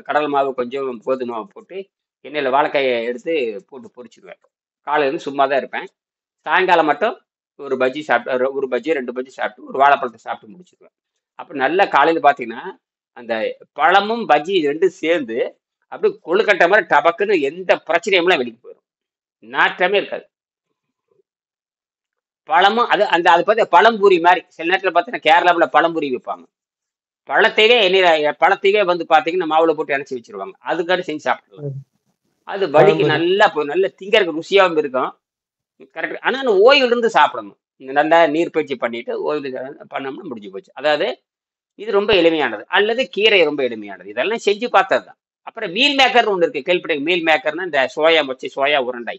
கடலை மாவு கொஞ்சம் கோதுமை மாவு போட்டு எண்ணெயில் வாழைக்காயை எடுத்து போட்டு பொரிச்சிடுவேன். காலையிலேருந்து சும்மா தான் இருப்பேன். சாயங்காலம் மட்டும் ஒரு பஜ்ஜி சாப்பிட்டு, ஒரு பஜ்ஜி 2 பஜ்ஜி சாப்பிட்டு ஒரு வாழைப்பழத்தை சாப்பிட்டு முடிச்சிடுவேன். அப்போ நல்லா காலையில் பார்த்தீங்கன்னா அந்த பழமும் பஜ்ஜி 2 சேர்ந்து அப்படி கொழுக்கட்டை மாதிரி டபக்குன்னு எந்த பிரச்சனையும்லாம் வெளிக்கு போயிடும், நாற்றமே இருக்காது. பழமும் அது பார்த்து பழம்பூரி மாதிரி சில நேரத்தில் பார்த்தீங்கன்னா கேரளாவில் பழம்பூரி வைப்பாங்க. பழத்தையே வந்து பாத்தீங்கன்னா மாவுல போட்டு இணைச்சி வச்சிருவாங்க. அதுக்காக செஞ்சு சாப்பிடலாம். அது வலிக்கு நல்ல திங்கறதுக்கு ருசியாவும் இருக்கும். கரெக்ட். ஆனா அந்த ஓய்வுல இருந்து சாப்பிடணும். நல்லா நீர் பயிற்சி பண்ணிட்டு ஓய்வு பண்ணோம்னா முடிஞ்சு போச்சு. அதாவது இது ரொம்ப எளிமையானது. அல்லது கீரை ரொம்ப எளிமையானது. இதெல்லாம் செஞ்சு பார்த்ததுதான். அப்புறம் மீல் மேக்கர் ஒன்று இருக்கு, கேள்விப்பட்ட. மீல் மேக்கர்னா இந்த சோயா உருண்டை.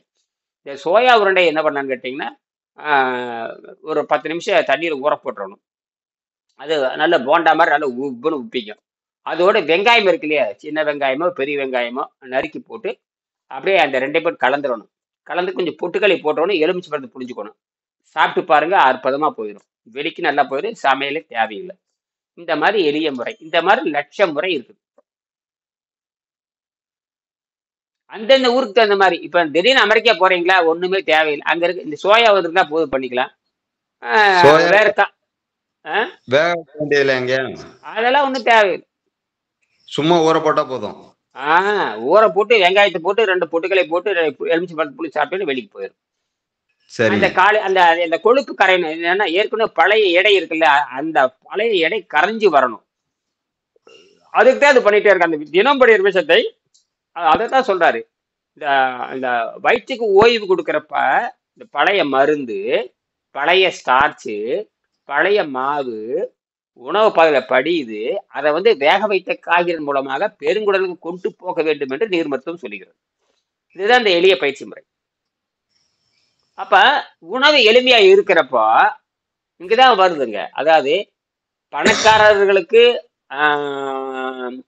இந்த சோயா உருண்டை என்ன பண்ணான்னு கேட்டீங்கன்னா ஒரு 10 நிமிஷம் தண்ணீர் ஊற போட்டுறணும். அது நல்ல போண்டா மாதிரி நல்லா உப்புன்னு உப்பிக்கும். அதோட வெங்காயம் இருக்கு இல்லையா, சின்ன வெங்காயமோ பெரிய வெங்காயமோ நறுக்கி போட்டு அப்படியே அந்த 2 பேர் கலந்துடணும். கலந்து கொஞ்சம் பொட்டுக்களை போட்டோன்னு எலுமிச்சை பழத்தை புளிஞ்சுக்கணும். சாப்பிட்டு பாருங்க, அற்புதமா போயிடும். வெளிக்கு நல்லா போயிடும், சமையலே தேவையில்லை. இந்த மாதிரி எளிய முறை, இந்த மாதிரி லட்சம் முறை இருக்குது. அந்தந்த ஊருக்கு தகுந்த மாதிரி. இப்ப திடீர்னு அமெரிக்கா போறீங்களா, ஒண்ணுமே தேவையில்லை. அங்க இருக்கு இந்த சோயா வந்துருந்தா போதும், பண்ணிக்கலாம். வேற அதெல்லாம் ஒண்ணும் தேவையில்லை, சும்மா ஊற போட்டா போதும். ஊற போட்டு வெங்காயத்தை போட்டு 2 பொட்டுக்களை போட்டு எலுமிச்சை பழத்தை புளி சாப்பிட்டு வெளிக்கு போயிடும். சரி. அந்த அந்த அந்த கொழுப்பு கரையணும். என்னன்னா ஏற்கனவே பழைய எடை இருக்குல்ல, அந்த பழைய எடை கரைஞ்சு வரணும். அதுக்கு தான் அது பண்ணிட்டே இருக்கு. அந்த தினம் படிக்கிற விஷயத்தை அதைத்தான் சொல்றாரு. இந்த இந்த வயிற்றுக்கு ஓய்வு கொடுக்கறப்ப இந்த பழைய மருந்து, பழைய ஸ்டார்ச்சு, பழைய மாவு உணவு பாதையில படியுது. அதை வேக வைத்த காய்கறி மூலமாக பெருங்குடலுக்கு கொண்டு போக வேண்டும் என்று நீர் மருத்துவம் சொல்லுகிறது. இதுதான் இந்த எளிய பயிற்சி முறை. அப்ப உணவு எளிமையா இருக்கிறப்போ இங்கதான் வருதுங்க. அதாவது பணக்காரர்களுக்கு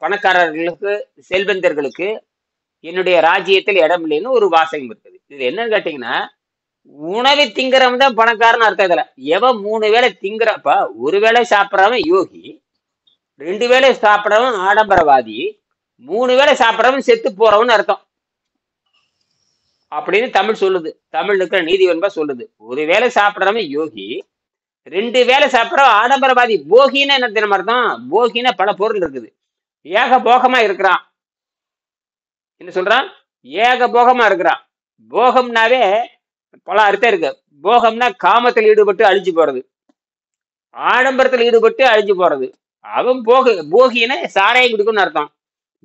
பணக்காரர்களுக்கு செல்வந்தர்களுக்கு என்னுடைய ராஜ்யத்தில் இடம் இல்லைன்னு ஒரு வாசகம் இருக்குது. இது என்னன்னு கேட்டீங்கன்னா, உணவை திங்கிறவன் தான் பணக்காரன்னு அர்த்தம். இதுல எவன் 3 வேளை திங்கிறப்ப, ஒரு வேளை சாப்பிட்றவன் யோகி, 2 வேளை சாப்பிட்றவன் ஆடம்பரவாதி, 3 வேளை சாப்பிட்றவன் செத்து போறவன் அர்த்தம் அப்படின்னு தமிழ் சொல்லுது. தமிழ் இருக்கிற நீதி வெண்பா சொல்லுது. ஒரு வேளை சாப்பிட்றவன் யோகி, 2 வேளை சாப்பிட்றவன் ஆடம்பரவாதி. போகின்னு என்ன தினம் அர்த்தம்? போகின்னா பல பொருள் இருக்குது. ஏக போகமா இருக்கிறான். என்ன சொல்றான்? ஏக போகமா இருக்கிறான். போகம்னாவே பல அர்த்தம் இருக்கு. போகம்னா காமத்தில் ஈடுபட்டு அழிஞ்சு போறது, ஆடம்பரத்தில் ஈடுபட்டு அழிஞ்சு போறது. அவன் போகின சாராயம் குடிக்கும்னு அர்த்தம்,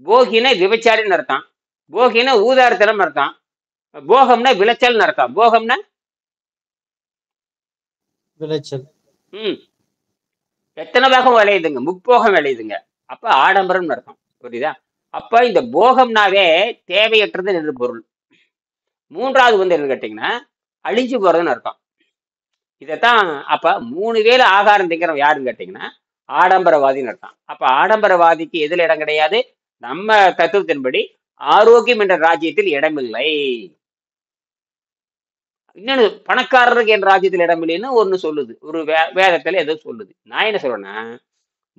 போகின விபச்சாரின்னு அர்த்தம், போகின ஊதாரத்தனம் அர்த்தம், போகம்னா விளைச்சல்னு அர்த்தம். போகம்னா விளைச்சல். எத்தனை பாகம் விளையுதுங்க? முப்போகம் விளையுதுங்க. அப்ப ஆடம்பரம்னு அர்த்தம். புரியுதா? அப்ப இந்த போகம்னாவே தேவையற்றது என்று பொருள். 3வது என்னன்னு கேட்டீங்கன்னா அழிஞ்சு போறதுன்னு அர்த்தம். இதைத்தான் அப்ப 3 வேளை ஆகாரம் திங்கிறவன் யாருன்னு கேட்டீங்கன்னா ஆடம்பரவாதின்னு அர்த்தம். அப்ப ஆடம்பரவாதிக்கு எதுல இடம் கிடையாது? நம்ம தத்துவத்தின்படி ஆரோக்கியம் என்ற ராஜ்யத்தில் இடமில்லை. இன்னொன்னு, பணக்காரருக்கு என் ராஜ்யத்தில் இடமில்லைன்னு ஒண்ணு சொல்லுது, ஒரு வேதத்துல ஏதோ சொல்லுது. நான் என்ன சொல்றேன்னா,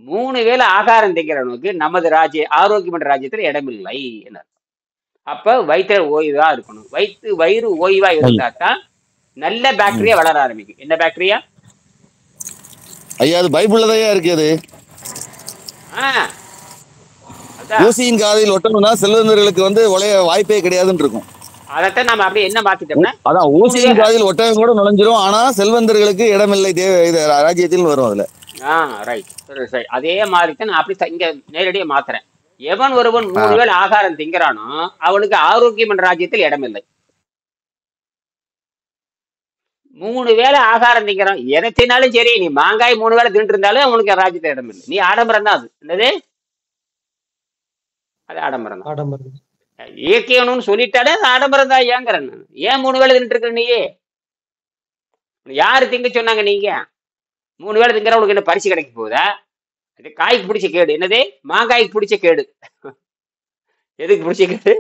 3 வேளை ஆகாரம் திங்கிறவனுக்கு நமது ஆரோக்கியம் என்ற ராஜ்யத்தில் இடமில்லை என்ன. அப்ப வயிற்று ஓய்வா இருக்கணும். வயிறு ஓய்வா இருந்தா தான் நல்ல பாக்டீரியா வளர ஆரம்பிக்கும். என்ன பாக்டீரியா ஐயா? அது பைபிள்ல தான் இருக்கு. அது ஊசியின் காதில் ஒட்டணும்னா செல்வந்தர்களுக்கு ஒளைய வாய்ப்பே கிடையாதுன்னு இருக்கும். அதைத்தான் நம்ம அப்படியே என்ன மாத்திட்டோம்னா, அதான் ஊசியின் காதில் ஒட்டகம் கூட நுழைஞ்சிரும், ஆனா செல்வந்தர்களுக்கு இடமில்லை ராஜ்யத்தில் வரும். அதுல ரைட். அதே மாதிரி தான் நான் அப்படி இங்க நேரடியாக மாத்துறேன். எவன் ஒருவன் 3 வேளை ஆகாரம் திங்கிறானோ அவனுக்கு ஆரோக்கியம் என்ற ராஜ்யத்தில் இடமில்லை. 3 வேளை ஆகாரம் திங்கிறான், எனத்தினாலும் சரி, நீ மாங்காய் 3 வேளை தின்ட்டு இருந்தாலும் அவனுக்கு ராஜ்யத்தில் இடமில்லை. நீ ஆடம்பரம் தான். அது என்னது? அது ஆடம்பரம் தான். ஆடம்பரம் இயற்கையணும்னு சொல்லிட்டாலே ஆடம்பரம் தான். ஏங்கிறேன் நான். ஏன் 3 வேளை தின்ட்டு இருக்க? நீயே யாரு திங்க சொன்னாங்க? நீங்க 3 வேளை திங்கிற உனக்கு என்ன பரிசு கிடைக்க போகுதா? அது காய்க்கு பிடிச்ச கேடு. என்னது? மாங்காய்க்கு பிடிச்ச கேடு. எதுக்கு பிடிச்ச கேடு?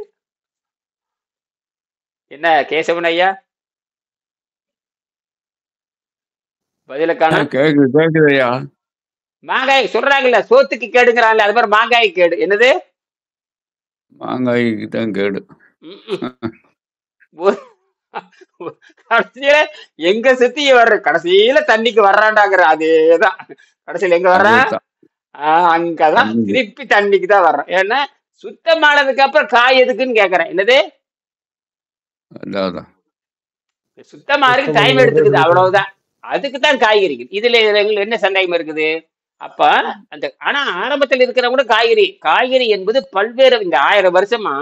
என்ன கேசவன் ஐயா பதிலுக்கான? கேக்குது ஐயா. மாங்காய் சொல்றாங்கல்ல, சோத்துக்கு கேடுங்கிறாங்கல்ல, அது மாதிரி மாங்காய்க்கு கேடு. என்னது? மாங்காய்க்கு தான் கேடு. கடைசியில எங்க சுத்தி வர்ற, கடைசியில தண்ணிக்கு வர்றான்டாங்கிற. அதேதான் கடைசியில எங்க வர்றான்? அங்கதான் திருப்பி தண்ணிக்கு தான் வர்றேன். ஏன்னா சுத்தமானதுக்கு அப்புறம் காய் எதுக்குன்னு கேக்குறேன். என்னது? சுத்தமாருக்கு டைம் எடுத்துக்குது, அவ்வளவுதான். அதுக்குதான் காய்கறிகள். இதுல எங்களுக்கு என்ன சந்தேகம் இருக்குது? அப்ப அந்த ஆனா ஆரம்பத்தில் இருக்கிற கூட காய்கறி என்பது பல்வேறு, இந்த 1000 வருஷமா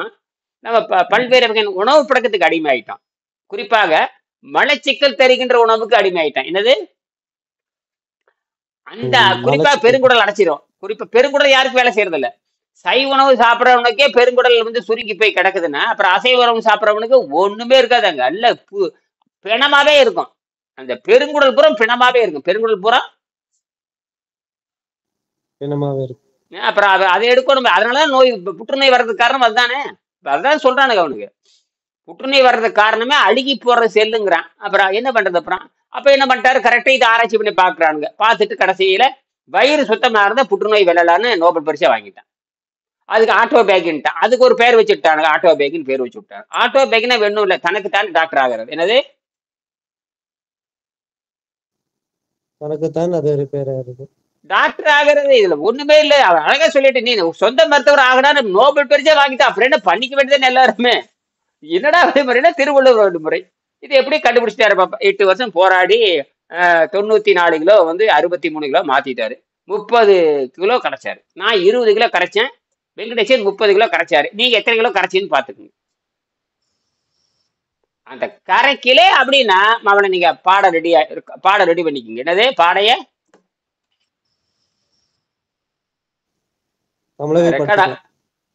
நம்ம பல்வேறு வகை உணவு பழக்கத்துக்கு அடிமை ஆயிட்டோம். குறிப்பாக மலச்சிக்கல் தருகின்ற உணவுக்கு அடிமை ஆயிட்டோம். என்னது? அந்த குறிப்பா பெருங்குடல் அடைச்சிரும். குறிப்பா பெருங்குடல் யாருக்கு வேலை செய்யறது இல்ல. சைவ உணவு சாப்பிட்றவனுக்கே பெருங்குடல் சுருங்கி போய் கிடக்குதுன்னா, அப்புறம் அசைவ உணவு சாப்பிட்றவனுக்கு ஒண்ணுமே இருக்காது. அல்ல பிணமாவே இருக்கும். அந்த பெருங்குடல் பூரா பிணமாவே இருக்கும். பெருங்குடல் பூரா பிணமாவே இருக்கும். அப்புறம் அதை எடுக்கணும். அதனாலதான் புற்றுநோய் வர்றதுக்கு காரணம் அதுதானே. அதுதான் சொல்றானுங்க அவனுக்கு. புற்றுநோய் வர்றதுக்கு காரணமே அழுகி போற செல்லுங்கிறான். அப்புறம் என்ன பண்றது? அப்புறம் அப்ப என்ன பண்ணிட்டாரு? கரெக்டா இதை ஆராய்ச்சி பண்ணி பாக்குறானுங்க. பார்த்துட்டு கடைசியில வயிறு சுத்தமா இருந்தா புற்றுநோய் வெல்லலான்னு நோபல் பரிசை வாங்கிட்டான். அதுக்கு ஆட்டோ பேக்ன்ட்டான். அதுக்கு ஒரு பேர் வச்சுட்டானுங்க, ஆட்டோ பேக்னு பேர் வச்சு விட்டாங்க. ஆட்டோ பேக்னா வேணும் இல்ல, தனக்கு தான் டாக்டர் ஆகிறது. என்னது? தனக்குத்தான் அது ஒரு பேரா இருக்கு. டாக்டர் ஆகிறது இதுல ஒண்ணுமே இல்லை. அவன் அழகா சொல்லிட்டு, நீ சொந்த மருத்துவர் ஆகணும்னு நோபல் பரிசே வாங்கிட்டான். அப்புறம் என்ன பண்ணிக்க வேண்டியதுன்னு எல்லாருமே. என்னடா விடுமுறைனா திருவள்ளுவர் விடுமுறை. இது எப்படி கண்டுபிடிச்சிட்டாரு பாப்பா? 8 வருஷம் போராடி 94 கிலோ வந்து 63 கிலோ மாத்திட்டாரு. 30 கிலோ கரைச்சாரு. நான் 20 கிலோ கரைச்சேன். வெங்கடேசன் 30 கிலோ கரைச்சாரு. நீங்க எத்தனை கிலோ கரைச்சின்னு பாத்துக்கோங்க. அந்த கரைக்கிலே அப்படின்னா அவனை நீங்க பாடம் ரெடி பண்ணிக்கோங்க. என்னது பாடைய நம்மளே ரெக்கார்டா படிச்சுக்கலாம்.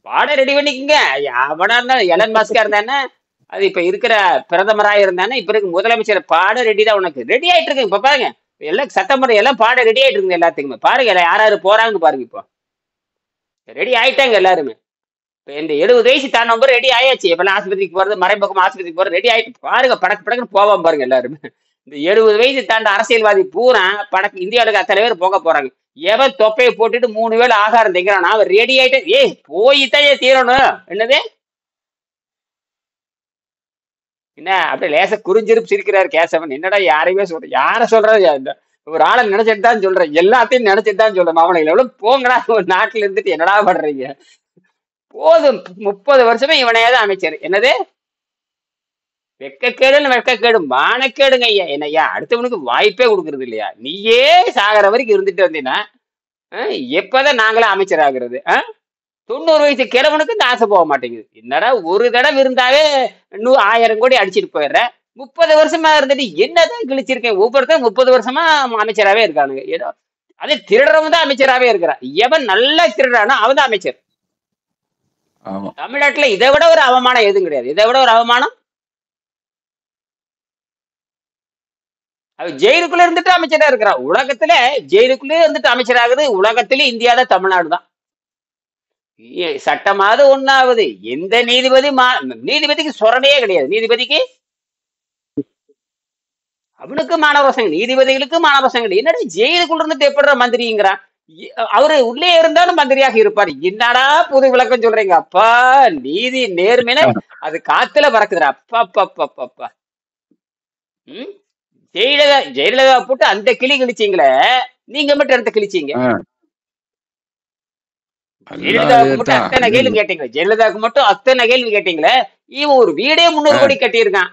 பாடம் ரெடி பண்ணிக்கோங்க. அவனா இருந்தா எலன் மாஸ்கா இருந்தானே, அது இப்ப இருக்கிற பிரதமரா இருந்தானே, இப்ப இருக்க முதலமைச்சர் பாடம் ரெடி தான் உனக்கு ரெடி ஆயிட்டு இருக்கு. இப்ப பாருங்க எல்லாம் சட்டமன்றம் எல்லாம் பாடம் ரெடி ஆயிட்டு இருக்குங்க எல்லாத்துக்குமே. பாருங்க யார் யாரு போறாங்கன்னு பாருங்க. இப்போ ரெடி ஆயிட்டாங்க எல்லாருமே. இப்ப இந்த 70 வயசு தாண்டவங்க ரெடி ஆயாச்சு. இப்பெல்லாம் ஆஸ்பத்திரிக்கு போறது, மறைமுகம் ஆஸ்பத்திரிக்கு போறது ரெடி ஆயிட்டு பாருங்க. படக்கு படக்குன்னு போவாம பாருங்க எல்லாருமே. இந்த 70 வயசு தாண்ட அரசியல்வாதி பூரா படக்கு இந்தியாவுக்கு அத்தனை பேர் போக போறாங்க. எவன் தொப்பையை போட்டுட்டு 3 வேளை ஆகாரம் திங்கிறானா அவர் ரெடி ஆயிட்டு போய்தான் தீரணும். என்னது என்ன அப்படியே லேச குறிஞ்சிருப்பு சிரிக்கிறாரு கேசவன். என்னடா யாரையுமே சொல்ற யார சொல்றது? ஒரு ஆளை நினைச்சிட்டு தான் சொல்றேன். எல்லாத்தையும் நினைச்சிட்டு தான் சொல்றேன். அவனை எவ்வளவு போங்கடா ஒரு நாட்டுல இருந்துட்டு என்னடா பண்றீங்க? போதும் 30 வருஷமே இவனையாவது அமைச்சர். என்னது வெக்கக்கேடுன்னு வெக்கக்கேடு மானக்கேடுங்க ஐயா. என்னய்யா அடுத்தவனுக்கு வாய்ப்பே கொடுக்கறது இல்லையா? நீயே சாகிற வரைக்கும் இருந்துட்டு வந்தீங்கன்னா எப்பதான் நாங்களே அமைச்சர் ஆகுறது? 90 வயசு கிழவனுக்கு இந்த ஆசை போக மாட்டேங்குது. என்னடா ஒரு தடவை இருந்தாவே 1000 கோடி அடிச்சுட்டு போயிடுற. 30 வருஷமா இருந்துட்டு என்னதான் கிழிச்சிருக்கேன். ஒவ்வொருத்தரும் 30 வருஷமா அமைச்சராகவே இருக்கானுங்க. ஏதோ அதே திருடுறவன் தான் அமைச்சராகவே இருக்கிறான். எவன் நல்லா திருடுறானோ அவன் தான் அமைச்சர். தமிழ்நாட்டுல இதை விட ஒரு அவமானம் எதுவும் கிடையாது. இதை விட ஒரு அவமானம் அவ ஜெயிலுக்குள்ள இருந்துட்டு அமைச்சரா இருக்கிறான். உலகத்துல ஜெயிலுக்குள்ளே இருந்துட்டு அமைச்சராகுது உலகத்திலே இந்தியால தமிழ்நாடு தான். சட்டமாவது ஒண்ணாவது எந்த நீதிபதிக்கு சொரணையே கிடையாது. நீதிபதிக்கு அவனுக்கு மானவசங்க, நீதிபதிகளுக்கு மானவசங்க கிடையாது. என்னடா ஜெயிலுக்குள்ள இருந்துட்டு எப்படி மந்திரிங்கிறான்? அவரு உள்ளே இருந்தாலும் மந்திரியாக இருப்பாரு. என்னடா புது விளக்கம் சொல்றீங்க? அப்பா நீதி நேர்மையில அது காத்துல பறக்குதுடா. அப்பா அப்பா அப்பா அப்பா. ஜெயலலிதா போட்டு அந்த கிளி கிழிச்சீங்களே, நீங்க மட்டும் எடுத்து கிழிச்சீங்க. ஜெயலலிதாவுக்கு மட்டும் அத்தனை கேள்வி கேட்டீங்களே, ஜெயலலிதாவுக்கு மட்டும் அத்தனை கேள்வி கேட்டீங்களே. இவன் ஒரு வீடே 300 கோடி கட்டியிருக்கான்.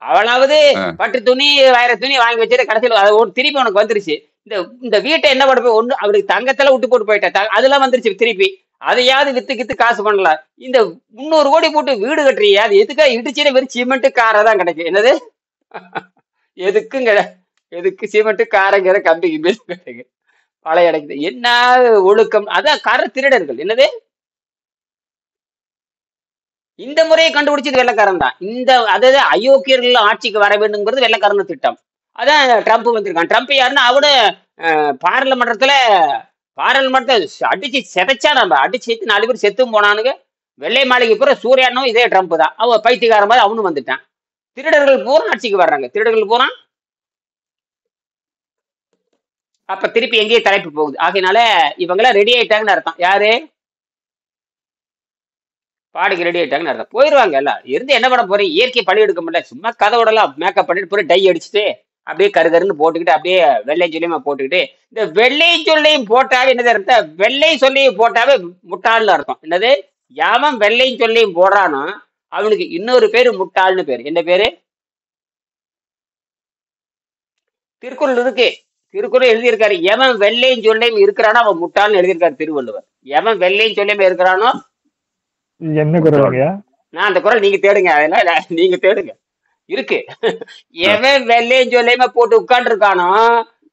அவனாவது பட்டு துணி வேற துணி வாங்கி வச்சுட்டு கடைசியில் அதை திருப்பி உனக்கு வந்துருச்சு. இந்த வீட்டை என்ன பண்ண போய் ஒண்ணு அவருக்கு தங்கத்துல விட்டு போட்டு போயிட்டேன். அதெல்லாம் வந்துருச்சு திருப்பி. அதையாவது வித்து காசு பண்ணலாம். இந்த 300 கோடி போட்டு வீடு கட்டுறியா? அது எதுக்கா இடிச்சுன்னு வெறும் சிமெண்ட் காரை தான் கிடைக்கும். என்னது எதுக்கு சிமெண்ட் காரங்கிற கம்பிக்கு பில் கிடைக்கு பழைய கிடைக்குது. என்ன ஒழுக்கம்? அதான் கார திருடர்கள். என்னது இந்த முறையை கண்டுபிடிச்சது வெள்ளக்காரன் தான். அதாவது அயோக்கியர்கள் ஆட்சிக்கு வர வேண்டும்ங்கிறது வெள்ளக்காரன் திட்டம். அதான் ட்ரம்ப் வந்திருக்கான். ட்ரம்ப் யாருன்னா அவனு பாராளுமன்றத்தை அடிச்சு செதைச்சா. நம்ம அடிச்சு 4 பேர் செத்தும் போனானுங்க. வெள்ளை மாளிகை பூரா சூர்யானும் இதே ட்ரம்ப் தான். அவன் பைத்தியக்கார மாதிரி அவனும் வந்துட்டான். திருடர்கள் பூரா ஆட்சிக்கு வர்றாங்க. திருடர்கள் பூரா அப்ப திருப்பி எங்கேயே தலைப்பு போகுது. ஆகையினால இவங்கெல்லாம் ரெடி ஆயிட்டாங்கன்னு அர்த்தம். யாரு பாடிக்கு ரெடி ஆயிட்டாங்கன்னு அர்த்தம். போயிடுவாங்க. எல்லாம் இருந்து என்ன பண்ண போறீங்க? இயற்கை பழி எடுக்க முடியல. சும்மா கதவோடலாம் மேக்கப் பண்ணிட்டு போய் டை அடிச்சுட்டு அப்படியே கருகருன்னு போட்டுக்கிட்டு அப்படியே வெள்ளை சொல்லியமா போட்டுக்கிட்டு, இந்த வெள்ளை சொல்லையும் போட்டாவே என்னது அர்த்தம்? வெள்ளை சொல்லியும் போட்டாவே முட்டாள்னு அர்த்தம். என்னது யாமன் வெள்ளையும் சொல்லியும் போடுறானோ அவனுக்கு இன்னொரு பேரு முட்டாள்னு பேரு. என்ன பேரு? திருக்குறள் இருக்கு. திருக்குறள் எழுதியிருக்காரு. எவன் வெள்ளையும் சொல்லையும் இருக்கிறானோ அவன் முட்டாள்னு எழுதியிருக்காரு திருவள்ளுவர். எவன் வெள்ளையும் சொல்லையும் இருக்கிறானோ என்ன குறளுங்க? நான் அந்த குறள் நீங்க தேடுங்க. அதெல்லாம் நீங்க தேடுங்க இருக்கு. எவன் வெள்ளையும் சொல்லையுமே போட்டு உட்கார்ந்து இருக்கானோ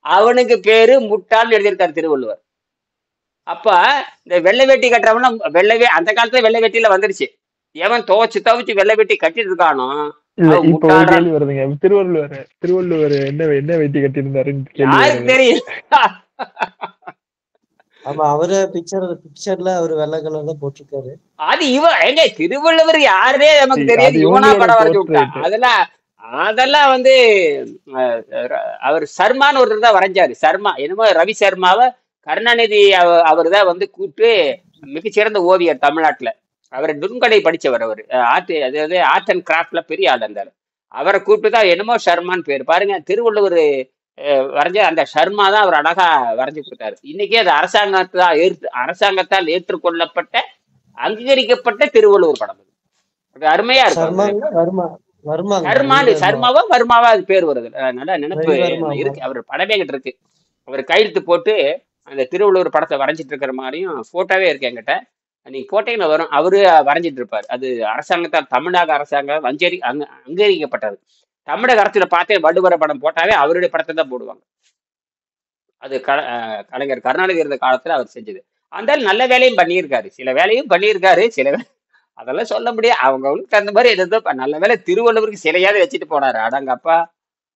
அவனுக்கு பேரு முட்டாள்னு எழுதியிருக்காரு திருவள்ளுவர். அப்ப இந்த வெள்ளை வேட்டி கட்டுறவன அந்த காலத்துல வெள்ளை வேட்டியில வந்துருச்சு. எவன் துவச்சு வெள்ளை வேட்டி கட்டிட்டு இருக்கானோ இப்ப ஒரு கேள்வி வருதுங்க. திருவள்ளுவர் என்ன வேட்டி கட்டி இருந்தாருன்னு யாருக்கு தெரியும்? ஆமா, அவரு பிக்சர்ல அவரு வெள்ளை கலர் தான் போட்டிருக்காரு. அது எங்க திருவள்ளுவர் யாருனே நமக்கு தெரியாது. இவனா படம் வரைஞ்சு விட்டான். அதெல்லாம் வந்து அவர் சர்மான்னு ஒருத்தர் தான் வரைஞ்சாரு. சர்மா என்னமோ ரவி சர்மாவை கருணாநிதி அவர் தான் வந்து கூப்பிட்டு மிகச்சிறந்த ஓவியர் தமிழ்நாட்டுல. அவர் நுண்கடை படிச்சவர். அவர் அதாவது ஆர்ட் அண்ட் கிராஃப்ட்ல பெரிய ஆள் இருந்தாரு. அவரை கூப்பிட்டு தான் என்னமோ ஷர்மான்னு பேர். பாருங்க திருவள்ளுவர் வரைஞ்ச அந்த ஷர்மா தான் அவர் அழகா வரைஞ்சு கொடுத்தாரு. இன்னைக்கே அது அரசாங்கத்தால் ஏற்றுக்கொள்ளப்பட்ட அங்கீகரிக்கப்பட்ட திருவள்ளுவர் படம். அது அருமையா இருக்கும். வர்மாங்க சர்மான்னு ரவிவர்மா. வருமாவா அது பேர் வருது. நல்லா நினைப்பு ரவிவர்மா இருக்கு. அவர் படமே என்கிட்ட இருக்கு. அவர் கையெழுத்து போட்டு அந்த திருவள்ளுவர் படத்தை வரைஞ்சிட்டு இருக்கிற மாதிரியும் போட்டோவே இருக்கு என்கிட்ட. நீங்க போட்டீங்கன்னா வரும். அவரு வரைஞ்சிட்டு இருப்பார். அது அரசாங்கத்தால் தமிழக அரசாங்கம் அங்கீகரிக்கப்பட்டது. தமிழக அரசுல பார்த்தே வள்ளுவர படம் போட்டாவே அவருடைய படத்தை தான் போடுவாங்க. அது கலைஞர் கருணாநிதி இருந்த காலத்துல அவர் செஞ்சது. அந்த நல்ல வேலையும் பண்ணியிருக்காரு, சில வேலையும் பண்ணியிருக்காரு, சில அதெல்லாம் சொல்ல முடியாது. அவங்களுக்கு தகுந்த மாதிரி எதோ நல்ல வேலை திருவள்ளுவருக்கு சிலையாவது வச்சுட்டு போனாரு. அடங்கப்பா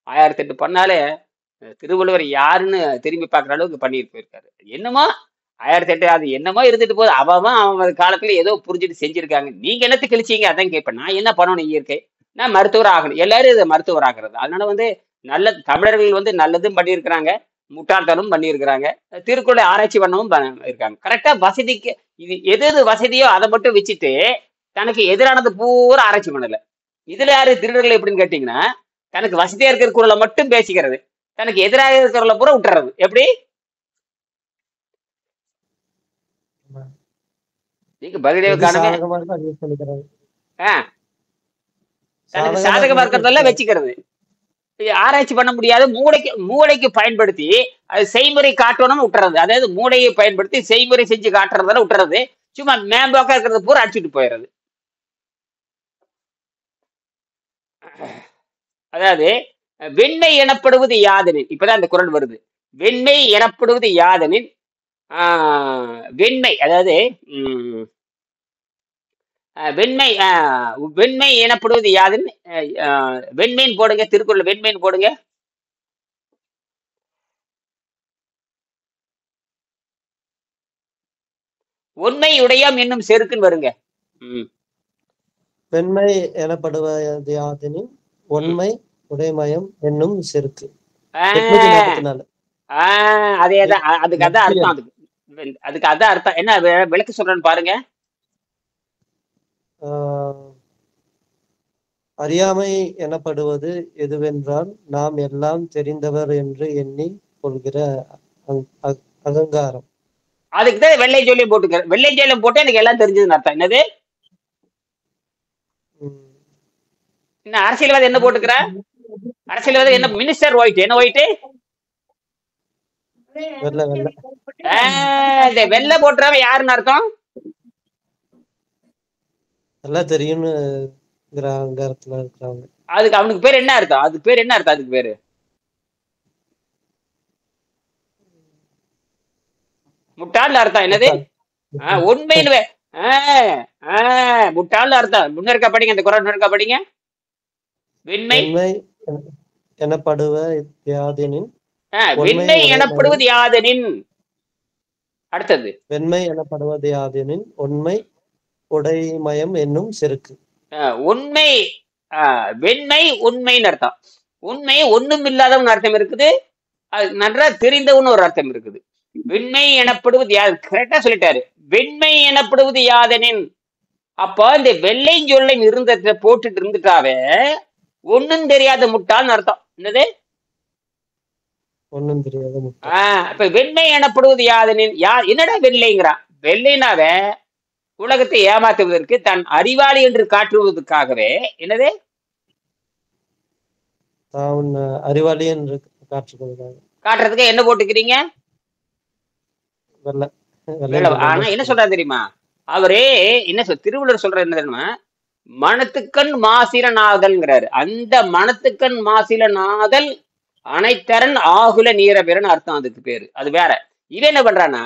1008 பண்ணாலே திருவள்ளுவர் யாருன்னு திரும்பி பார்க்குற அளவுக்கு பண்ணிட்டு போயிருக்காரு. என்னமோ 1008 அது என்னமோ இருந்துட்டு போகுது. அவன் காலத்துல ஏதோ புரிஞ்சுட்டு செஞ்சிருக்காங்க. நீங்க என்னத்து கிழிச்சீங்க அதான் கேட்பேன். நான் என்ன பண்ணணும் இயற்கை? நான் மருத்துவர் ஆகணும். எல்லாரும் இது மருத்துவர் ஆகிறது. அதனால நல்ல தமிழர்கள் நல்லதும் பண்ணியிருக்கிறாங்க, முட்டாள்தனம் பண்ணியிருக்கிறாங்க, திருக்குறளை ஆராய்ச்சி பண்ணவும் இருக்காங்க. கரெக்டா வசதிக்கு இது எது வசதியோ அதை மட்டும் வச்சுட்டு தனக்கு எதிரானது பூரா ஆராய்ச்சி பண்ணல. இதுல யாரு திருடர்கள் எப்படின்னு கேட்டீங்கன்னா, தனக்கு வசதியா இருக்கிற குரலை மட்டும் பேசிக்கிறது, தனக்கு எதிராக இருக்கிற பூரா விட்டுறது. எப்படி நீங்க பதிலே காணவே தனக்கு சாதகமா இருக்கிறதெல்லாம் வச்சுக்கிறது, ஆராய்ச்சி பண்ண முடியாது. மூளைக்கு பயன்படுத்தி அது செய்முறை காட்டணும்னு விட்டுறது. அதாவது மூளையை பயன்படுத்தி செய்முறை செஞ்சு காட்டுறதால விட்டுறது. சும்மா மேம்போக்கா இருக்கிறது பூரா அடிச்சுட்டு போயிடுறது. அதாவது வெண்மை எனப்படுவது யாதெனின், இப்பதான் அந்த குறள் வருது. வெண்மை எனப்படுவது யாதெனின், வெண்மை அதாவது வெண்மை எனப்படுவது யாதெனின், வெண்மைன்னு போடுங்க, திருக்குறள் வெண்மைன்னு போடுங்க. உண்மை உடையாம் என்னும் செருக்குன்னு வருங்க. வெண்மை எனப்படுவது யாதெனின் உண்மை உடைமயம் என்னும் செருக்கு. அதேதான், அதுக்கு அதான் அர்த்தம். அதுக்கு அதான் அர்த்தம். என்ன விளக்கு சொல்றேன்னு பாருங்க. அறியாமை எனப்படுவது எதுவென்றால் நாம் எல்லாம் தெரிந்தவர் என்று எண்ணி கொள்கிற அகங்காரம். அதுக்குதான் வெள்ளை ஜோலியம் போட்டுக்க. வெள்ளை ஜோலியம் போட்டு எனக்கு எல்லாம் தெரிஞ்சதுன்னு அர்த்தம். என்னது என்ன அரசியல்வாதி என்ன போட்டுக்கிற? அரசியல்வாதி என்ன மினிஸ்டர் ஒயிட், என்ன ஒயிட்? வெள்ளை போட்டுறவ யாருன்னு அர்த்தம்? எல்லாம் தெரியும்னு இருக்கிறாங்க. அதுக்கு அவனுக்கு பேர் என்ன அர்த்தம்? அதுக்கு பேர் என்ன அர்த்தம்? அதுக்கு பேரு முட்டாள் அர்த்தம். என்னது உண்மைன்னு முட்டாள் அர்த்தம். முன்னேற்க படிங்க, அந்த குறள் முன்னேற்க படிங்க. வெண்மை எனப்படுவது வெண்மை எனப்படுவது யாதெனின். அடுத்தது வெண்மை எனப்படுவது யாதெனின் உண்மை உடைமயம் என்னும் செருக்கு. உண்மை வெண்மை உண்மைன்னு அர்த்தம். உண்மை ஒண்ணும் இல்லாதவன் அர்த்தம் இருக்குது, அது நன்றா தெரிந்தவன் ஒரு அர்த்தம் இருக்குது. வெண்மை எனப்படுவது யாது, கரெக்டா சொல்லிட்டாரு. வெண்மை எனப்படுவது யாதெனின். அப்போ இந்த வெள்ளை சொல்லை இருந்த போட்டுட்டு இருந்துட்டாவே ஒண்ணும் தெரியாத முட்டாள்னு அர்த்தம். என்னது ஒண்ணும் தெரியாத முட்டாள். இப்ப வெண்மை எனப்படுவது யாதெனின், என்னடா வெள்ளைங்கிறான்? வெள்ளைனாவே உலகத்தை ஏமாற்றுவதற்கு, தன் அறிவாளி என்று காட்டுவதற்காகவே என்னது அறிவாளி என்று காட்டுறதுக்கு என்ன போட்டுக்கிறீங்க? ஆனா என்ன சொல்றாரு தெரியுமா? அவரே என்ன திருவள்ளுவர் சொல்ற என்ன தெரியுமா? மனத்துக்கண் மாசில நாதல்ங்கிறாரு. அந்த மனத்துக்கண் மாசில நாதல் அனைத்தரன் ஆகுல நீரபிரன் அர்த்தம். அதுக்கு பேரு அது வேற. இவன் என்ன பண்றான்னா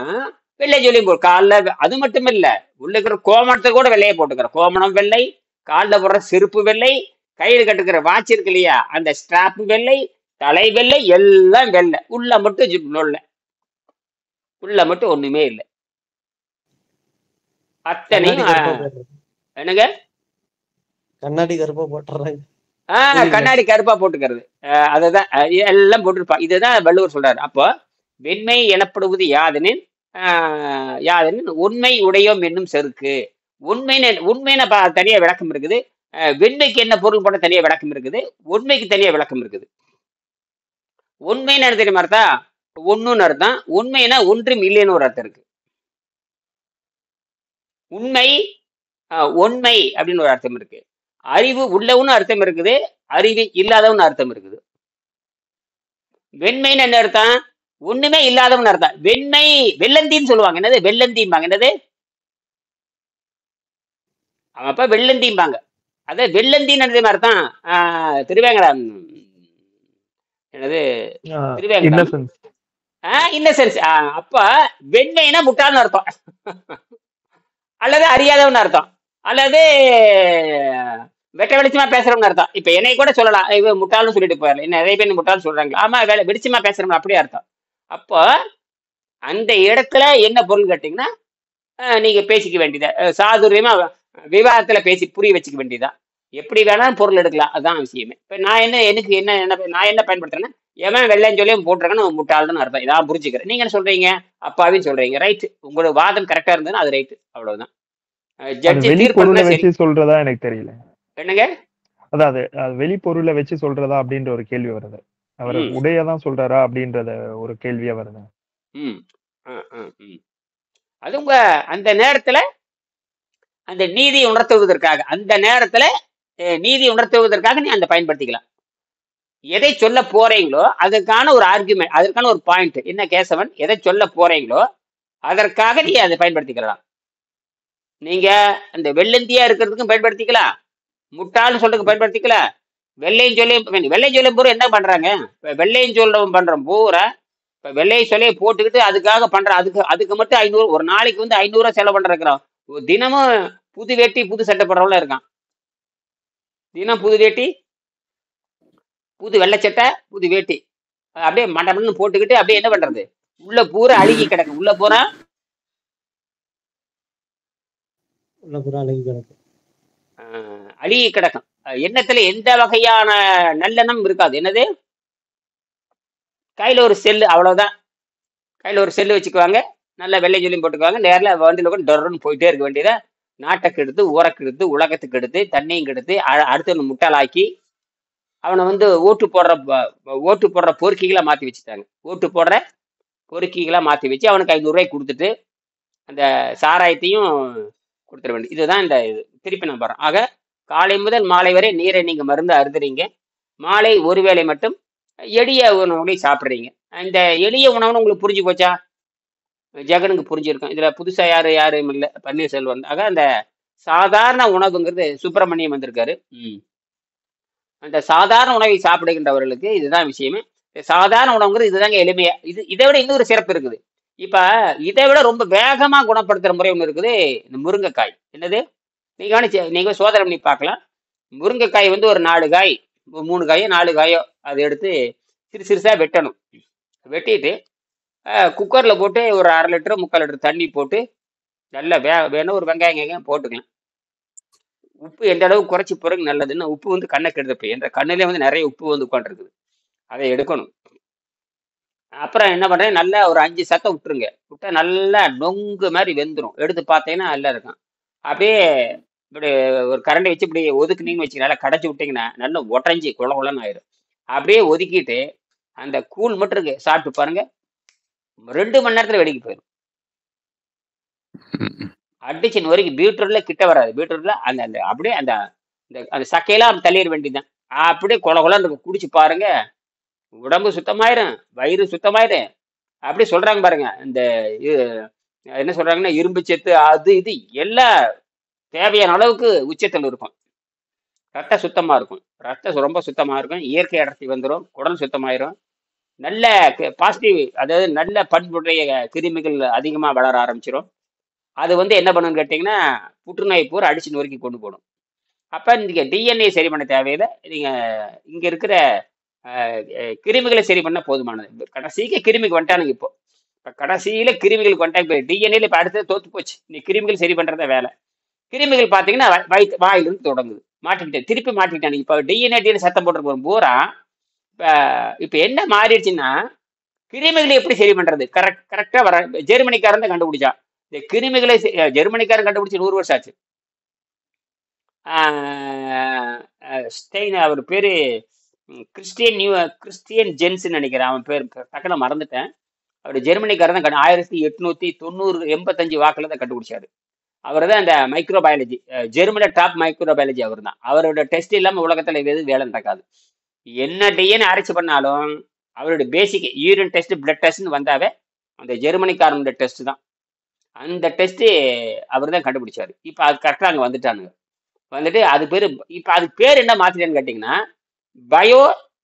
வெள்ளை ஜொலி காலில், அது மட்டும் இல்ல, உள்ள இருக்கிற கோமணத்தை கூட வெள்ளையை போட்டுக்கிற. கோமணம் வெள்ளை, காலில் போடுற செருப்பு வெள்ளை, கையில் கட்டுக்கிற வாட்ச் இருக்கு இல்லையா, அந்த ஸ்ட்ராப் வெள்ளை, தலை வெள்ளை, எல்லாம் வெள்ளை. உள்ள மட்டும் நொல்ல, உள்ள மட்டும் ஒண்ணுமே இல்லை. அத்தனையும் என்னங்க கண்ணாடி கருப்பா போட்டுறாங்க. கண்ணாடி கருப்பா போட்டுக்கிறது. அததான் எல்லாம் போட்டுருப்பா. இதுதான் வள்ளுவர் சொல்றாரு. அப்போ வெண்மை எனப்படுவது யாதெனின் உண்மை உடையோம் என்னும் செருக்கு. உண்மைன்னு தனியா விளக்கம் இருக்குது. வெண்மைக்கு என்ன பொருள் போட்ட தனியா விளக்கம் இருக்குது. உண்மைக்கு தனியா விளக்கம் இருக்குது. உண்மைன்னு என்ன தெரியுமா அர்த்தம்? ஒண்ணுன்னு அர்த்தம். உண்மைன்னா ஒன்றும் இல்லைன்னு ஒரு அர்த்தம் இருக்கு. உண்மை உண்மை அப்படின்னு ஒரு அர்த்தம் இருக்கு. அறிவு உள்ளவன்னு அர்த்தம் இருக்குது, அறிவு இல்லாதவன்னு அர்த்தம் இருக்குது. வெண்மைன்னு என்ன அர்த்தம்? ஒண்ணுமே இல்லாதவன்னு அர்த்தம். வெண்மை வெள்ளந்தின்னு சொல்லுவாங்க. என்னது வெள்ளந்திம்பாங்க? என்னது அப்ப வெள்ளந்திம்பாங்க. அத வெள்ளந்தின்னு என்னது அர்த்தம்? திருவேங்கடம் என்னது திருவேங்கடம் இன்னசென்ஸ். இன்னசென்ஸ். அப்ப வெண்மைனா முட்டாள்னு அர்த்தம், அல்லது அறியாதவன் அர்த்தம், அல்லது வெட்ட வெளிச்சமா பேசுறவன்னு அர்த்தம். இப்ப என்னை கூட சொல்லலாம், இவ முட்டாள்னு சொல்லிட்டு போயிடலாம். நிறைய பேர் முட்டாள்னு சொல்றாங்க. ஆமா, வெளிச்சமா பேசுறவன் அப்படியே அர்த்தம். அப்போ அந்த இடத்துல என்ன பொருள் கேட்டீங்கன்னா, நீங்க பேசிக்க வேண்டியதா சாதுரியமா விவாதத்துல பேசி புரிய வச்சுக்க வேண்டியதா. எப்படி வேணாலும் பொருள் எடுக்கலாம், அதுதான் விஷயமே. இப்ப நான் எனக்கு என்ன நான் என்ன பயன்படுத்துறேன்னா, எவன் வெள்ளைன்னு சொல்லி போட்டிருக்கேன்னு முட்டாள்னு அர்த்தம். இதான் புரிஞ்சுக்கிறேன். நீங்க என்ன சொல்றீங்க? அப்பாவின்னு சொல்றீங்க. ரைட், உங்களோட வாதம் கரெக்டா இருந்ததுன்னா அது ரைட், அவ்வளவுதான். ஜட்ஜி வெளிப்பொருளை தீர்ப்பு வச்சு சொல்றதா எனக்கு தெரியல. என்னங்க? அதாவது வெளிப்பொருளை வச்சு சொல்றதா அப்படின்ற ஒரு கேள்வி வருது. அவர் உடையதான் சொல்றாரா அப்படின்றத ஒரு கேள்வியா வருது. அது உங்க அந்த நேரத்துல அந்த நீதி உணர்த்துவதற்காக, அந்த நேரத்துல நீதி உணர்த்துவதற்காக நீ அந்த பயன்படுத்திக்கலாம். எதை சொல்ல போறீங்களோ அதுக்கான ஒரு ஆர்குமெண்ட், அதற்கான ஒரு பாயிண்ட். என்ன கேசவன், எதை சொல்ல போறீங்களோ அதற்காக நீ அதை பயன்படுத்திக்கலாம். நீங்க அந்த வெள்ளந்தியா இருக்கிறதுக்கும் பயன்படுத்திக்கலாம், முட்டாள்னு சொல்றதுக்கு பயன்படுத்திக்கலாம். வெள்ளையும் சொல்லும் பூரா என்ன பண்றாங்க? வெள்ளையும் சொல்றவன் பண்றோம் பூரா இப்ப வெள்ளையை சொல்லி போட்டுக்கிட்டு அதுக்காக பண்ற, அதுக்கு மட்டும் 500, ஒரு நாளைக்கு வந்து 500 ரூபா செலவு பண்றோம். தினமும் புது வேட்டி புது சட்டை போடுறவங்கள இருக்கான். தினம் புது வேட்டி புது வெள்ளை சட்டை புது வேட்டி அப்படியே மண்டபம்னு போட்டுக்கிட்டு அப்படியே என்ன பண்றது? உள்ள பூரா அழுகி கிடக்கும், உள்ள பூரா அழுகி கிடக்கும். எண்ணத்துல எந்த வகையான நல்லெண்ணம் இருக்காது. என்னது? கையில ஒரு செல்லு, அவ்வளவுதான். கையில ஒரு செல்லு வச்சுக்குவாங்க, நல்ல வெள்ளை சொல்லியும் போட்டுக்குவாங்க, நேரில் வண்டியில் கூட டொர்ன்னு போயிட்டே இருக்க வேண்டியதை. நாட்டுக்கு எடுத்து, ஊரக்கு எடுத்து, உலகத்துக்கு எடுத்து, தண்ணியும் கெடுத்து, அடுத்து ஒன்று முட்டாளாக்கி அவனை வந்து ஓட்டு போடுற பொறுக்கிகளா மாத்தி வச்சுட்டாங்க. ஓட்டு போடுற பொறுக்கிகளா மாத்தி வச்சு அவனுக்கு 500 ரூபாய் கொடுத்துட்டு அந்த சாராயத்தையும் கொடுத்துட வேண்டியது. இதுதான் இந்த இது. திருப்பி நான் போறேன். ஆக காலை முதல் மாலை வரை நீரை நீங்க மருந்து அருந்துறீங்க, மாலை ஒருவேளை மட்டும் எளிய உணவுகளை சாப்பிட்றீங்க. இந்த எளிய உணவுன்னு உங்களுக்கு புரிஞ்சு போச்சா? ஜெகனுக்கு புரிஞ்சிருக்கும். இதுல புதுசா யாரும் இல்லை, பன்னீர்செல்வம். ஆக அந்த சாதாரண உணவுங்கிறது சுப்பிரமணியம் வந்திருக்காரு. அந்த சாதாரண உணவை சாப்பிடுகின்றவர்களுக்கு இதுதான் விஷயமே. சாதாரண உணவுங்கிறது இதுதாங்க எளிமையா. இதை விட இன்னொரு சிறப்பு இருக்குது. இப்ப இதை விட ரொம்ப வேகமா குணப்படுத்துற முறை ஒண்ணு இருக்குது, இந்த முருங்கைக்காய். என்னது? நீங்க சோதனை பண்ணி பார்க்கலாம். முருங்கைக்காய் வந்து ஒரு 4 காய், 3 காயோ 4 காயோ அதை எடுத்து சிறுசா வெட்டணும். வெட்டிட்டு குக்கர்ல போட்டு ஒரு 1/2 லிட்டர் 3/4 லிட்டர் தண்ணி போட்டு நல்லா வேணும் ஒரு வெங்காயம் போட்டுக்கலாம். உப்பு எந்த அளவுக்கு குறைச்சி போறதுக்கு நல்லதுன்னு, உப்பு வந்து கண்ணை கெடுதப்ப என்ற கண்ணிலே வந்து நிறைய உப்பு வந்து உட்காந்துருக்குது, அதை எடுக்கணும். அப்புறம் என்ன பண்றேன், நல்லா ஒரு 5 சத்தம் விட்டுருங்க. விட்டா நல்லா நொங்கு மாதிரி வெந்துடும். எடுத்து பார்த்தீங்கன்னா நல்லா இருக்கும். அப்படியே இப்படி ஒரு கரண்டை வச்சு இப்படி ஒதுக்குனீங்கன்னு வச்சு நல்லா கடைச்சி விட்டீங்கன்னா நல்லா உடஞ்சி குளன்னு ஆயிரும். அப்படியே ஒதுக்கிட்டு அந்த கூழ் மட்டும் இருக்கு, சாப்பிட்டு பாருங்க, 2 மணி நேரத்துல வெடிக்க போயிடும். அடிச்சு வரைக்கும் பீட்ரூட்ல கிட்ட வராது. பீட்ரூட்ல அந்த அந்த அப்படியே அந்த அந்த சக்கையெல்லாம் தள்ளிட வேண்டியதுதான். அப்படியே குளன்னு இருக்கும். குடிச்சு பாருங்க, உடம்பு சுத்தமாயிரும், வயிறு சுத்தமாயிரும். அப்படி சொல்றாங்க பாருங்க. இந்த என்ன சொல்றாங்கன்னா, இரும்பு சத்து அது இது எல்லாம் தேவையான அளவுக்கு உச்சத்தில் இருக்கும். ரத்தம் சுத்தமா இருக்கும், ரத்தம் ரொம்ப சுத்தமா இருக்கும், இயற்கை அடர்த்தி வந்துடும், குடல் சுத்தமாயிரும், நல்ல பாசிட்டிவ், அதாவது நல்ல பண்புடைய கிருமிகள் அதிகமா வளர ஆரம்பிச்சிடும். அது வந்து என்ன பண்ணுன்னு கேட்டீங்கன்னா, புற்றுநோய் பூரா அடிச்சு நொறுக்கி கொண்டு போடும். அப்ப நீங்க டிஎன்ஏ சரி பண்ண தேவையில்லை, நீங்க இங்க இருக்கிற கிருமிகளை சரி பண்ண போதுமானது. கடைசிக்கு கிருமிக்கு வந்துட்டானுங்க. இப்போ கடைசியில கிருமிகளுக்கு வந்துட்டாங்க. இப்போ டிஎன்ஏல இப்ப அடுத்தது தோத்து போச்சு. நீ கிருமிகள் சரி பண்றத வேலை. கிருமிகள் பாத்தீங்கன்னா வாயிலிருந்து தொடங்குது, மாட்டிக்கிட்டேன், திருப்பி மாட்டிக்கிட்டானுங்க. இப்போ டிஎன்ஏ சத்தம் போட்டு பூரா இப்ப என்ன மாறிடுச்சுன்னா, கிருமிகளை எப்படி சரி பண்றது கரெக்டா வர. ஜெர்மனிக்காரன் தான் கண்டுபிடிச்சா இந்த கிருமிகளை. ஜெர்மனிக்காரன் கண்டுபிடிச்சு 100 வருஷம் ஆச்சு. ஸ்டெயின், அவர் பேரு கிறிஸ்டியன் ஜென்ஸ்ன்னு நினைக்கிறேன். அவன் பேர் டக்குன்னு மறந்துட்டேன். அவர் ஜெர்மனிக்காரன் தான் 1890 85 வாக்குல தான் கண்டுபிடிச்சாரு. அவர் தான் அந்த மைக்ரோபயாலஜி, ஜெர்மனில டாப் மைக்ரோபயாலஜி அவர் தான். அவரோட டெஸ்ட் இல்லாம உலகத்துல எதுவும் வேலை நடக்காது. என்ன டிஎன்ஏ ஆராய்ச்சி பண்ணாலும் அவருடைய பேசிக் யூரின் டெஸ்ட், பிளட் டெஸ்ட்னு வந்தாவே அந்த ஜெர்மனிக்காரனோட டெஸ்ட் தான். அந்த டெஸ்ட் அவர் தான் கண்டுபிடிச்சாரு. இப்போ அது கரெக்டாக அங்கே வந்துட்டானுங்க. வந்துட்டு அது பேர், இப்போ அதுக்கு பேர் என்ன மாத்திரன்னு கேட்டிங்கன்னா பயோ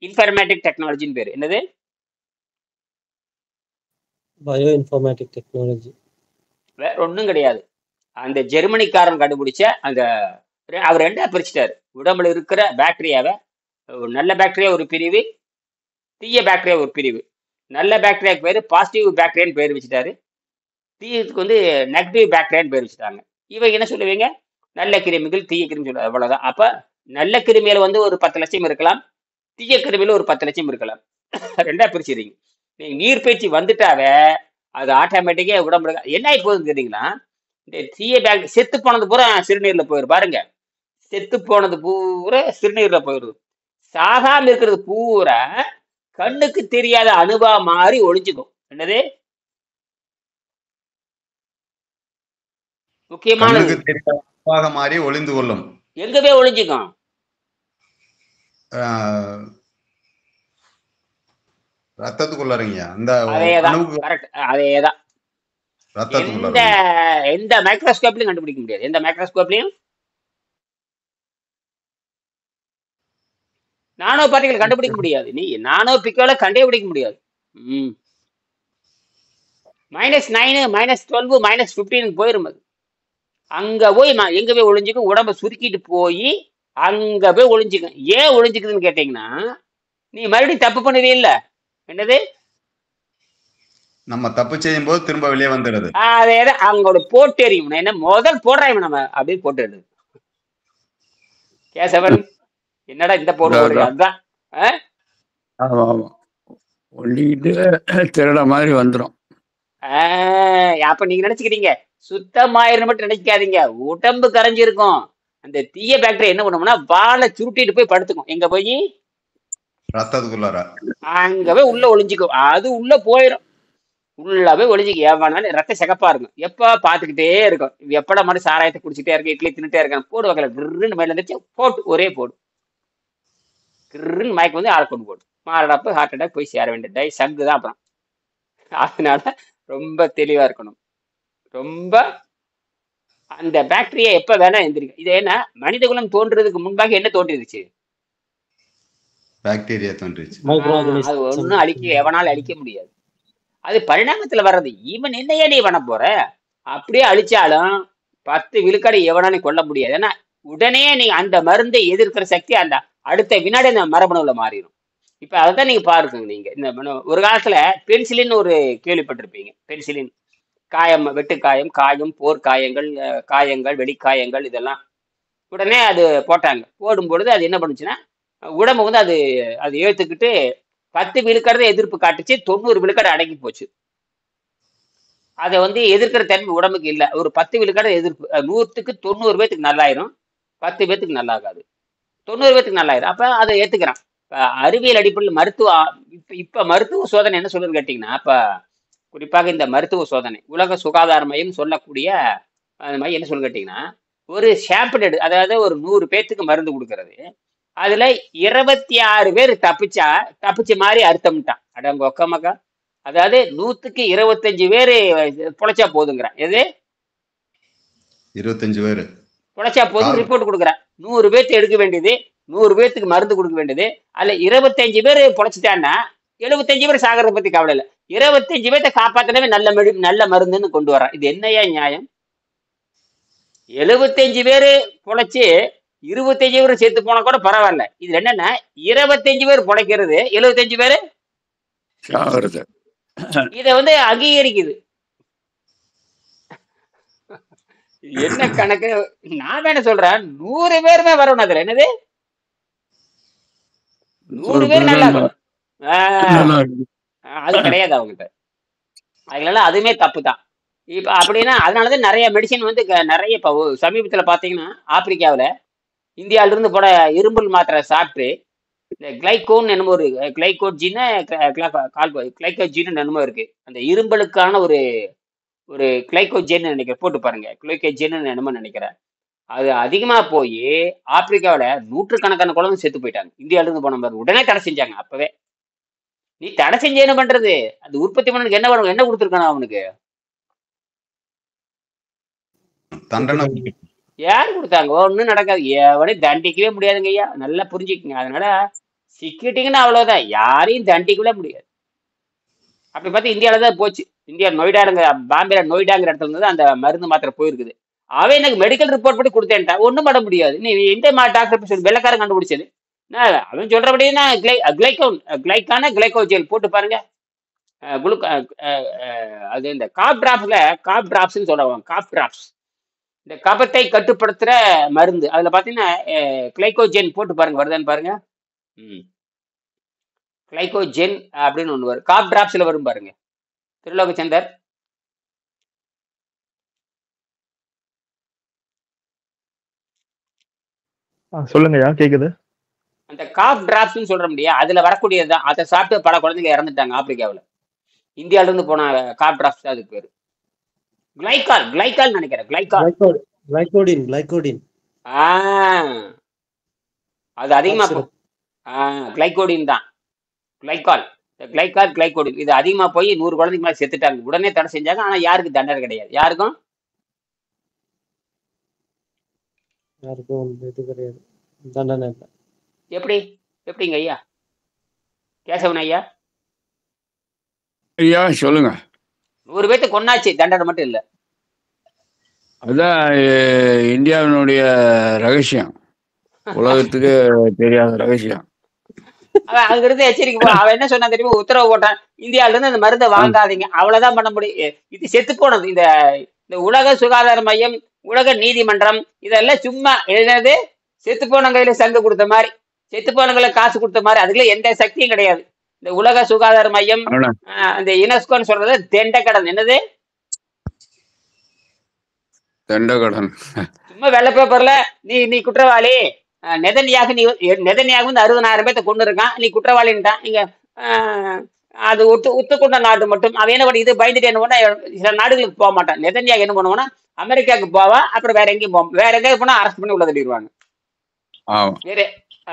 இன்ஃபர்மேட்டிக் டெக்னாலஜின்னு பேர். என்னது? Bio informatic technology. வேற ஒன்றும் கிடையாது. அந்த ஜெர்மனிக்காரன் கண்டுபிடிச்ச அந்த அவர் ரெண்டா பிரிச்சுட்டாரு. உடம்புல இருக்கிற பாக்டீரியாவை, நல்ல பாக்டீரியா ஒரு பிரிவு, தீய பாக்டீரியா ஒரு பிரிவு. நல்ல பாக்டீரியாவுக்கு பேர் பாசிட்டிவ் பாக்டீரியான்னு பேர் வச்சுட்டாரு. தீயத்துக்கு வந்து நெகட்டிவ் பாக்டீரியான்னு பேர் வச்சுட்டாங்க. இவங்க என்ன சொல்லுவீங்க? நல்ல கிருமிகள், தீய கிருமி சொல்ல, அவ்வளவுதான். அப்ப நல்ல கிருமியில வந்து ஒரு 10 லட்சம் இருக்கலாம், தீய கிருமியில ஒரு 10 லட்சம் இருக்கலாம். ரெண்டா பிரிச்சுறீங்க. நீங்க நீர் பயிற்சி வந்துட்டாவே அது ஆட்டோமேட்டிக்கா உடம்புல என்ன ஆகி போகுதுன்னு கேட்டீங்கன்னா, இந்த தீய பாக்டீரியா செத்து போனது பூரா சிறுநீர்ல போயிடும். பாருங்க, செத்து போனது பூரா சிறுநீர்ல போயிடுது. சாகாம இருக்கிறது பூரா கண்ணுக்கு தெரியாத அணுவா மாறி ஒளிஞ்சுக்கும். என்னது? முக்கியமானது. கண்ணுக்கு தெரியாத மாறி ஒளிந்து கொள்ளும். எங்க போய் ஒளிஞ்சுக்கும்? ரத்தத்துக்குள்ளறீங்க. அந்த அதேதான், கரெக்ட், அதேதான். ரத்தத்துக்குள்ள எந்த மைக்ரோஸ்கோப்லயும் கண்டுபிடிக்க முடியாது. எந்த மைக்ரோஸ்கோப்லயும் நானோ பார்ட்டிகள் கண்டுபிடிக்க முடியாது. நீ நானோ பிக்கோல கண்டே பிடிக்க முடியாது. -9, -12, -15 போயிரும். அது அங்க போய் எங்க போய் ஒளிஞ்சுக்கும்? உடம்ப சுருக்கிட்டு போய் அங்க போய் ஒளிஞ்சுக்கும். ஏன் ஒளிஞ்சுக்குதுன்னு கேட்டீங்கன்னா, நீ மறுபடியும் தப்பு பண்ணுவே இல்ல. என்னது? நம்ம தப்பு செய்யும் போது திரும்ப வெளியே வந்துடுது. அதேதான், அவங்களோட போட்டு எறியும். என்ன முதல் போடுறாங்க நம்ம அப்படியே போட்டு எடுது. கேசவன் என்னடா இந்த போடு போடுறீங்க? அதுதான் ஒளிட்டு திருட மாதிரி வந்துடும். அப்ப நீங்க நினைச்சுக்கிறீங்க சுத்தமாயிரம் மட்டும் நினைக்காதீங்க. உடம்பு கரைஞ்சிருக்கும். அந்த தீய பாக்டீரியா என்ன பண்ணும்னா வாழை சுருட்டிட்டு போய் படுத்துக்கும். எங்க போய்? ரத்தத்துக்குள்ளார. அங்க போய் உள்ள ஒளிஞ்சுக்கும். அது உள்ள போயிடும். உள்ள போய் ஒளிஞ்சுக்கும். எவனாலும் ரத்த சிகப்பா இருக்கும். எப்ப பாத்துக்கிட்டே இருக்கும். எப்படா மாதிரி சாராயத்தை குடிச்சுட்டே இருக்கு, இட்லி தின்னுட்டே இருக்கான். போடு வகல கிருன்னு மேல இருந்துச்சு, போட்டு ஒரே போடு கிருன்னு மயக்கம் வந்து ஆள் கொண்டு போடு. மாரடப்பு ஹார்ட் அட்டாக் போய் சேர வேண்டிய சங்கு தான் அப்புறம். அதனால ரொம்ப தெளிவா இருக்கணும். ரொம்ப அந்த பாக்டீரியா எப்ப வேணா எந்திரிக்கும். இது என்ன, மனித குலம் தோன்றதுக்கு முன்பாக என்ன தோன்றிருச்சு? பாக்டீரியா தோன்றிச்சு. அது ஒன்னும் எவனால அழிக்க முடியாது. அது பரிணாமத்துல வர்றது. இவன் என்னையே நீ பண்ண போற? அப்படியே அழிச்சாலும் 10 விழுக்காடு எவனாலும் கொல்ல முடியாது. ஏன்னா உடனே நீங்க அந்த மருந்தை எதிர்க்கிற சக்தி அந்த அடுத்த வினாடி அந்த மரபணுல மாறிடும். இப்ப அதான் நீங்க பாருங்க. நீங்க இந்த ஒரு காலத்துல பென்சிலின் ஒரு கேள்விப்பட்டிருப்பீங்க. பென்சிலின் காயம், வெட்டுக்காயம், காயம், போர் காயங்கள், காயங்கள், வெடிக்காயங்கள், இதெல்லாம் உடனே அது போட்டாங்க. போடும்பொழுது அது என்ன பண்ணுச்சுன்னா உடம்பு வந்து அது ஏத்துக்கிட்டு 10 விழுக்காடு எதிர்ப்பு காட்டுச்சு, 90 விழுக்காடு அடங்கி போச்சு. அதை வந்து எதிர்க்கிற தன்மை உடம்புக்கு இல்லை. ஒரு 10 விழுக்காடு எதிர்ப்பு. 100க்கு 90 பேத்துக்கு நல்லாயிரும், 10 பேத்துக்கு நல்லாகாது. 90 பேத்துக்கு நல்லாயிரும். அப்ப அதை ஏத்துக்கிறான். அறிவியல் அடிப்படையில் இப்ப மருத்துவ சோதனை என்ன சொல்லுன்னு கேட்டீங்கன்னா, இப்ப குறிப்பாக இந்த மருத்துவ சோதனை உலக சுகாதார மையம் சொல்லக்கூடிய அந்த மாதிரி என்ன சொல்லு கேட்டீங்கன்னா, ஒரு சாம்பிள் அதாவது ஒரு 100 பேத்துக்கு மருந்து கொடுக்கறது, அதுல 26 பேர் தப்பிச்ச மாதிரி அர்த்தம்ட்டான். அடங்க ஒக்கமக்கா. அதாவது 100க்கு 25 பேரு பொழைச்சா போதுங்கிறான். எது 25 பேரு பொழைச்சா போதும் ரிப்போர்ட் கொடுக்குறான். 100 பேர்த்து எடுக்க வேண்டியது, 100 பேர்த்துக்கு மருந்து கொடுக்க வேண்டியது. அதுல 25 பேர் பொழைச்சிட்டான்னா 75 பேர் சாகிறத பத்தி கவலை இல்லை. 25 பேர்த்த காப்பாத்தினவே நல்ல மருந்துன்னு கொண்டு வர்றான். இது என்னையா நியாயம்? 75 பேரு பொழைச்சு 25 பேர் சேர்த்து போனா கூட பரவாயில்ல. இது என்னன்னா 25 பேர் பொழைக்கிறது, 75 பேரு இத வந்து அங்கீகரிக்குது. என்ன கணக்கு? நான் என்ன சொல்றேன், 100 பேருமே வரணும். அதுல என்னது 100 பேர் நல்லா அது கிடையாது அவங்ககிட்ட. அதனால அதுவுமே தப்பு தான். இப்ப அப்படின்னா அதனாலதான் நிறைய மெடிசின் வந்து நிறைய இப்ப சமீபத்துல பாத்தீங்கன்னா ஆப்பிரிக்காவில இந்தியாவில இருந்து போட இரும்பல் மாத்திரை சாப்பிட்டு இந்த கிளைகோன் என்னமோ ஒரு கிளைகோஜின்னு என்னமோ இருக்கு. அந்த இரும்பலுக்கான ஒரு ஒரு கிளைகோஜென் நினைக்கிறேன், போட்டு பாருங்க. கிளைகோஜென் என்னமோ நினைக்கிறேன். அது அதிகமா போய் ஆப்பிரிக்காவில நூற்றுக்கணக்கான குழந்தை செத்து போயிட்டாங்க. இந்தியால இருந்து போன பாருங்க, உடனே தடை செஞ்சாங்க. அப்பவே நீ தடை செஞ்சு என்ன பண்றது? அது உற்பத்தி பண்ணனுக்கு என்ன வரும்? என்ன கொடுத்துருக்கானா அவனுக்கு? தண்டனை யாரு கொடுத்தாங்க? ஒண்ணும் நடக்காது. எவனையும் தண்டிக்கவே முடியாதுங்க ஐயா, நல்லா புரிஞ்சுக்கங்க. அதனால சிக்கிட்டீங்கன்னா அவ்வளவுதான், யாரையும் தண்டிக்கவே முடியாது. அப்படி பார்த்து இந்தியாவில தான் போச்சு. இந்தியா நொய்டாங்கிற, பாம்பேல நொய்டாங்கிற இடத்துல இருந்து அந்த மருந்து மாத்திரை போயிருக்குது. அவன் எனக்கு மெடிக்கல் ரிப்போர்ட் படி கொடுத்தேன்ட்டா, ஒண்ணும் பண்ண முடியாது. நீ எந்த டாக்டர் சொல்லி வெள்ளக்காரன் கண்டுபிடிச்சது? அவன் சொல்றபடி கிளைகோஜெல் போட்டு பாருங்க. அது இந்த காப் டிராப்ஸ்ன்னு சொல்லுவாங்க. காப் டிராப்ஸ் இந்த கபத்தை கட்டுப்படுத்துற மருந்து. அதுல பாத்தீங்கன்னா கிளைகோஜென் போட்டு பாருங்க, வருதான்னு பாருங்க. கிளைகோஜென் அப்படின்னு ஒண்ணு வரும், காப் டிராப்ஸ்ல வரும் பாருங்க. திருலோகச்சந்தர், சொல்லுங்கய்யா, கேக்குது. அந்த காப் டிராப்ஸ்ன்னு சொல்ற முடியா, அதுல வரக்கூடியதுதான். அதை சாப்பிட்டு பல குழந்தைங்க இறந்துட்டாங்க ஆப்பிரிக்காவில். இந்தியால இருந்து போன காப் டிராப்ஸ் தான் அதுக்கு பேரு. கிளைகால் நினைக்கிறேன். கிளைகோடின் அது அதிகமா கிளைகோடின் தான். கிளைகோடின் இது அதிகமா போய் 100 குழந்தைக்கு மேல செத்துட்டாங்க. உடனே தடை செஞ்சாங்க. ஆனா யாருக்கு தண்டனை கிடையாது. யாருக்கும் இது கிடையாது, தண்டனை இல்லை. எப்படிங்க ஐயா கேசவன் ஐயா? ஐயா சொல்லுங்க. 100 பேர்த்து கொன்னாச்சு, தண்டனை மட்டும் இல்ல. அதான் இந்தியாவினுடைய ரகசியம், உலகத்துக்கு தெரியாத ரகசியம். அவன் அங்கிருந்து எச்சரிக்கை அவன் என்ன சொன்னா தெரியுமா? உத்தரவு போட்டான், இந்தியாவில இருந்து அந்த மருந்தை வாங்காதீங்க. அவ்வளவுதான் பண்ண முடியும். இது செத்து போனது. இந்த உலக சுகாதார மையம், உலக நீதிமன்றம் இதெல்லாம் சும்மா எழுதுறது. செத்து போன கையில சங்கு கொடுத்த மாதிரி, செத்து போன கையில காசு கொடுத்த மாதிரி. அதுக்குள்ள எந்த சக்தியும் கிடையாது. இந்த உலக சுகாதார மையம், அந்த யுனெஸ்கோன்னு சொல்றது தெண்டக்கடன். என்னது தெண்டக்கடன்? சும்மா வெள்ளை பேப்பர்ல நீ குற்றவாளி, நெதன்யாகு வந்து 60,000 பேர்த்த கொண்டு இருக்கான், நீ குற்றவாளின்ட்டான். இங்க அது ஒத்துக்கொண்ட நாடு மட்டும். அவன் என்ன பண்ணி இது பயந்துட்டு என்ன பண்ணா, சில நாடுகளுக்கு போக மாட்டான். நெதன்யாகு என்ன பண்ணுவான்னா அமெரிக்காவுக்கு போவான், அப்புறம் வேற எங்கேயும் வேற எங்கேயும் போனா அரெஸ்ட் பண்ணி உள்ள தள்ளிடுவாங்க.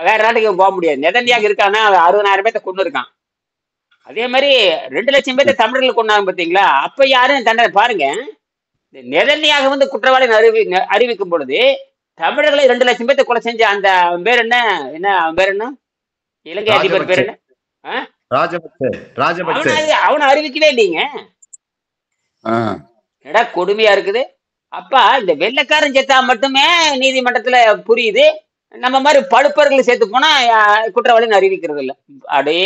வேற நாட்டுக்கு போக முடியாது. நெதன்யாகு இருக்கானா, 60,000 பேர்த்த கொண்டு இருக்கான். அதே மாதிரி 2 லட்சம் பேர்த்த தமிழர்கள் கொண்டாங்க பாத்தீங்களா? அப்ப யாரும் தண்டனை பாருங்க. நெதன்யாகு வந்து குற்றவாளி அறிவிக்கும் பொழுது தமிழர்களை 2 லட்சம் பேர்த்த கொலை செஞ்ச அந்த பேர் என்ன அவன் பேர் என்ன, இலங்கை அதிபர் பேர் என்ன? அவனை அறிவிக்கவே இல்லைங்க. கொடுமையா இருக்குது. அப்பா இந்த வெள்ளைக்காரன் செத்தா மட்டுமே நீதிமன்றத்துல புரியுது. நம்ம மாதிரி பழுப்பர்கள் சேர்த்து போனா குற்றவாளின்னு அறிவிக்கிறது இல்ல. அடே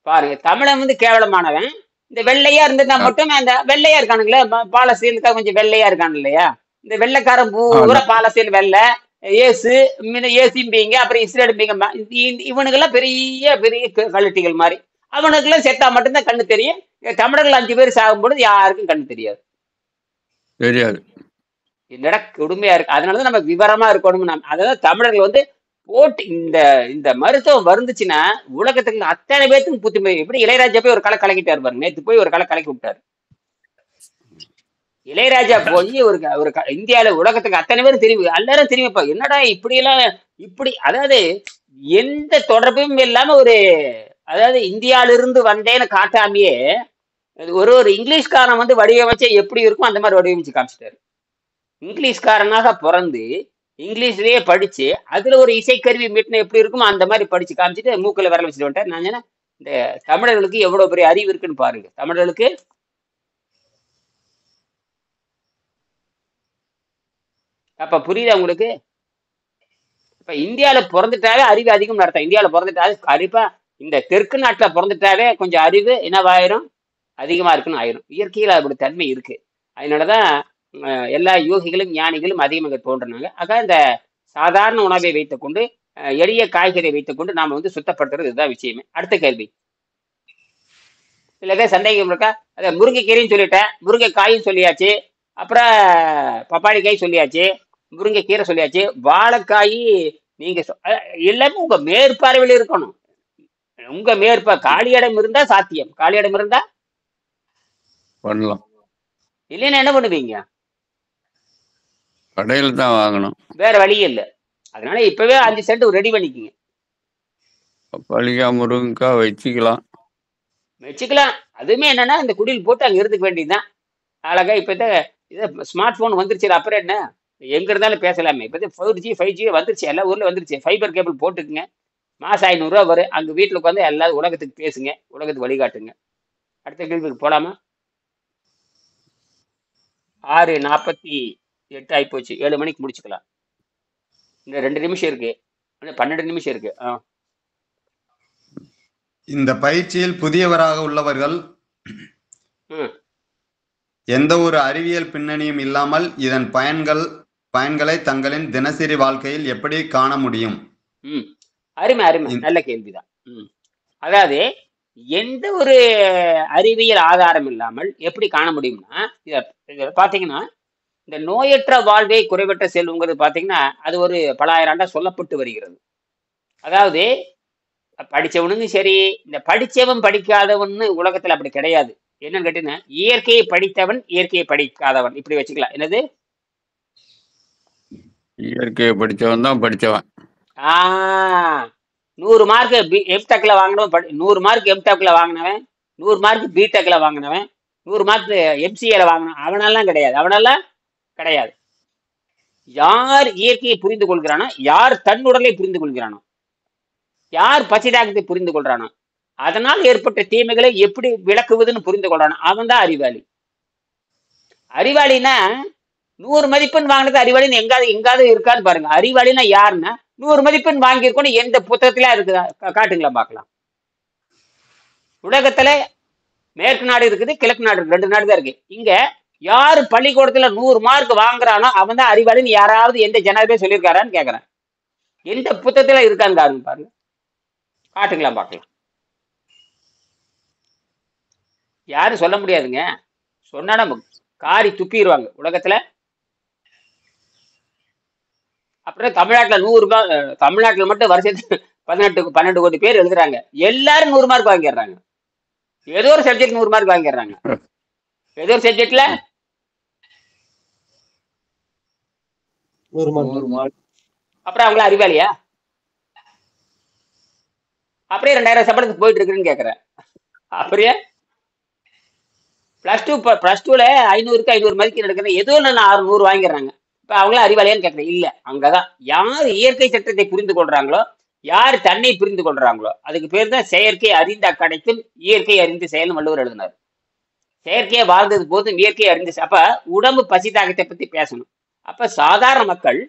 பாருங்க, தமிழன் வந்து கேவலமானவன். இந்த வெள்ளையா இருந்ததுனா மட்டும், அந்த வெள்ளையா இருக்கானுங்களே பாலஸ்தீனுக்காக கொஞ்சம் வெள்ளையா இருக்கானு இல்லையா, இந்த வெள்ளைக்காரன் பூரா பாலஸ்தீன் வெள்ளை, ஏசிம்பிங்க, அப்புறம் இஸ்ரேலும்பிங்க. இவனுக்கெல்லாம் பெரிய பெரிய கழட்டிகள் மாதிரி. அவனுக்கெல்லாம் செத்தா மட்டும்தான் கண்ணு தெரியும். தமிழர்கள் 5 பேர் சாகும்போது யாருக்கும் கண்ணு தெரியாது. என்னடா கொடுமையா இருக்கு. அதனாலதான் நம்ம விவரமா இருக்கணும். அதாவது தமிழர்கள் வந்து போட்டு இந்த மருத்துவம் வருந்துச்சுன்னா உலகத்துக்கு அத்தனை பேர்த்துக்கும் புத்துமை. எப்படி இளையராஜா போய் ஒரு களை கலக்கிட்டாரு பாருங்க. நேற்று போய் ஒரு களை கலக்கி விட்டாரு இளையராஜா. போய் ஒரு இந்தியாவில உலகத்துக்கு அத்தனை பேரும் திரும்பி எல்லாரும் திரும்பிப்பா, என்னடா இப்படி எல்லாம் இப்படி, அதாவது எந்த தொடர்பும் இல்லாம அதாவது இந்தியாவிலிருந்து வந்தேன்னு காட்டாமையே ஒரு இங்கிலீஷ்காரன் வந்து வடிவமைச்சா எப்படி இருக்கும் அந்த மாதிரி வடிவமைச்சு காமிச்சிட்டாரு. இங்கிலீஷ்காரனாக பிறந்து இங்கிலீஷ்லயே படிச்சு அதுல ஒரு இசைக்கருவி மீட்டின எப்படி இருக்குமோ அந்த மாதிரி படிச்சு காமிச்சிட்டு மூக்கில் விரல வச்சுட்டு வந்துட்டார். நான் சொன்னேன், இந்த தமிழர்களுக்கு எவ்வளவு பெரிய அறிவு இருக்குன்னு பாருங்க. தமிழர்களுக்கு அப்ப புரியுதா உங்களுக்கு? இப்ப இந்தியாவில பிறந்துட்டாவே அறிவு அதிகம் நடத்தும். இந்தியாவில பிறந்துட்டாவே கண்டிப்பா இந்த தெற்கு நாட்டுல பிறந்துட்டாவே கொஞ்சம் அறிவு என்னவாயிரும், அதிகமா இருக்குன்னு ஆயிரும். இயற்கையில் அப்படி தன்மை இருக்கு. அதனாலதான் எல்லா யோகிகளும் ஞானிகளும் அதிகமாக தோன்றினாங்க. ஆக இந்த சாதாரண உணவை வைத்துக் கொண்டு, எளிய காய்கறியை வைத்துக் கொண்டு நாம வந்து சுத்தப்படுத்துறது இதுதான் விஷயமே. அடுத்த கேள்வி. சில பேர் சந்தேகம் இருக்கா? அத முருங்கைக்கீரையும் சொல்லிட்டேன், முருங்கைக்காயும் சொல்லியாச்சு, அப்புறம் பப்பாளி காய் சொல்லியாச்சு, முருங்கைக்கீரை சொல்லியாச்சு, வாழைக்காய் நீங்க எல்லாமே உங்க மேற்பார்வையில் இருக்கணும். உங்க காலியிடம் இருந்தா சாத்தியம். காலியிடம் இருந்தா இல்லைன்னா என்ன பண்ணுவீங்க? கடையில் தான் வாங்கணும். வேற வழியே இல்லை. அதனால இப்பவே 5 சென்ட் ரெடி பண்ணிக்கிங்க. பப்பாளிக்காய் முருங்கைக்காய் வச்சுக்கலாம். வச்சுக்கலாம். அதுவுமே என்னன்னா இந்த குடில் போட்டு அங்க இருந்துக்க வேண்டியதுதான். அழகா இப்ப இதை ஸ்மார்ட் போன் வந்துருச்சு. அப்புறம் என்ன, எங்க இருந்தாலும் பேசலாமே. இப்ப 4G 5G வந்துருச்சு, எல்லா ஊர்ல வந்துருச்சு. ஃபைபர் கேபிள் போட்டுக்குங்க, மாசம் 500 ரூபா வரும். அங்க வீட்டுல உட்காந்து எல்லாரும் உலகத்துக்கு பேசுங்க, உலகத்துக்கு வழிகாட்டுங்க. அடுத்த கேள்விக்கு போலாமா? 6:48 ஆயிப்போச்சு. 7 மணிக்கு முடிச்சுக்கலாம். இன்னும் 2 நிமிஷம் இருக்கு, இன்னும் 12 நிமிஷம் இருக்கு. இந்த பயிற்சியில் புதியவராக உள்ளவர்கள் ம் எந்த ஒரு அறிவியல் பின்னணியும் இல்லாமல் இதன் பயன்களை தங்களின் தினசரி வாழ்க்கையில் எப்படி காண முடியும்? ம் அருமை அருமை, நல்ல கேள்விதான். அதாவது எந்த ஒரு அறிவியல் ஆதாரம் இல்லாமல் எப்படி காண முடியும்னா, இத பாத்தீங்கன்னா இந்த நோயற்ற வாழ்வே குறைவற்ற செல்வங்கிறது பாத்தீங்கன்னா அது ஒரு பல ஆயிரம் ஆண்டா சொல்லப்பட்டு வருகிறது. அதாவது படிச்சவனுங்க சரி, இந்த படிச்சவன் படிக்காதவன்னு உலகத்துல அப்படி கிடையாது. என்னன்னு கேட்டீங்கன்னா, இயற்கையை படித்தவன் இயற்கையை படிக்காதவன், இப்படி வச்சுக்கலாம். என்னது? இயற்கையை படித்தவன் தான் படித்தவன். 100 மார்க் எம்டெக்ல வாங்கினவன், 100 மார்க் எம்டெக்ல வாங்கினவன், 100 மார்க் பிடெக்ல வாங்கினவன், 100 மார்க் எம்சிஏல வாங்கினவன், அவனெல்லாம் கிடையாது. அவனெல்லாம் கிடையாது. யார் இயற்கையை புரிந்து கொள்கிறானோ, யார் தன் உடலை புரிந்து கொள்கிறானோ, யார் பசிதாகத்தை புரிந்து கொள்றானோ, அதனால் ஏற்பட்ட தீமைகளை எப்படி விளக்குவதுன்னு புரிந்து கொள்றானோ, அவன் தான் அறிவாளி. அறிவாளினா 100 மதிப்பெண் வாங்கினது அறிவாளின்னு எங்காவது இருக்கான்னு பாருங்க. அறிவாளினா யாருன்னா 100 மதிப்பெண் வாங்கியிருக்கோன்னு எந்த புத்தகத்தில இருக்குதா காட்டுங்களா பார்க்கலாம். உலகத்துல மேற்கு நாடு இருக்குது, கிழக்கு நாடு இருக்கு, 2 நாடு தான் இருக்கு. இங்க யாரு பள்ளிக்கூடத்துல 100 மார்க் வாங்குறானோ அவன் தான் அறிவாளின்னு யாராவது எந்த ஜனாதிபதி சொல்லியிருக்காரான்னு கேட்கறேன். எந்த புத்தகத்துல இருக்கான்னு பாருங்க, காட்டுங்களா பார்க்கலாம். யாரும் சொல்ல முடியாதுங்க. சொன்னா நம்ம காரி துப்பிடுவாங்க உலகத்துல. அப்புறம் தமிழ்நாட்டுல 100 ரூபாய், தமிழ்நாட்டுல மட்டும் வருஷத்துக்கு 12 கோடி பேர் எழுதுறாங்க. எல்லாரும் 100 மார்க் வாங்கிடுறாங்க. ஏதோ ஒரு சப்ஜெக்ட் 100 மார்க் வாங்கிடுறாங்க. ஏதோ ஒரு சப்ஜெக்ட்ல 100 மார்க். அப்புறம் அவங்கள அறிவாளியா? அப்படியே 2000 சம்பளத்துக்கு போயிட்டு இருக்குன்னு கேட்கறேன். அப்படியே +2 +2ல 500க்கு 500 மதிக்கு எடுக்கிறேன், ஏதோ நான் 600 வாங்கிடுறாங்க. இப்ப அவங்கள அறிவாளியான்னு கேட்கறேன். இல்ல. அங்கதான் யார் இயற்கை சட்டத்தை புரிந்து கொள்றாங்களோ, யார் தன்னை புரிந்து கொள்றாங்களோ, அதுக்கு பேர் தான் செயற்கை அறிந்த கிடைக்கும் இயற்கை அறிந்து செயல் வள்ளுவர் எழுதினார். செயற்கையை வாழ்ந்தது போதும் இயற்கை அறிந்து. அப்ப உடம்பு பசி தாகத்தை பத்தி பேசணும். அப்ப சாதாரண மக்கள்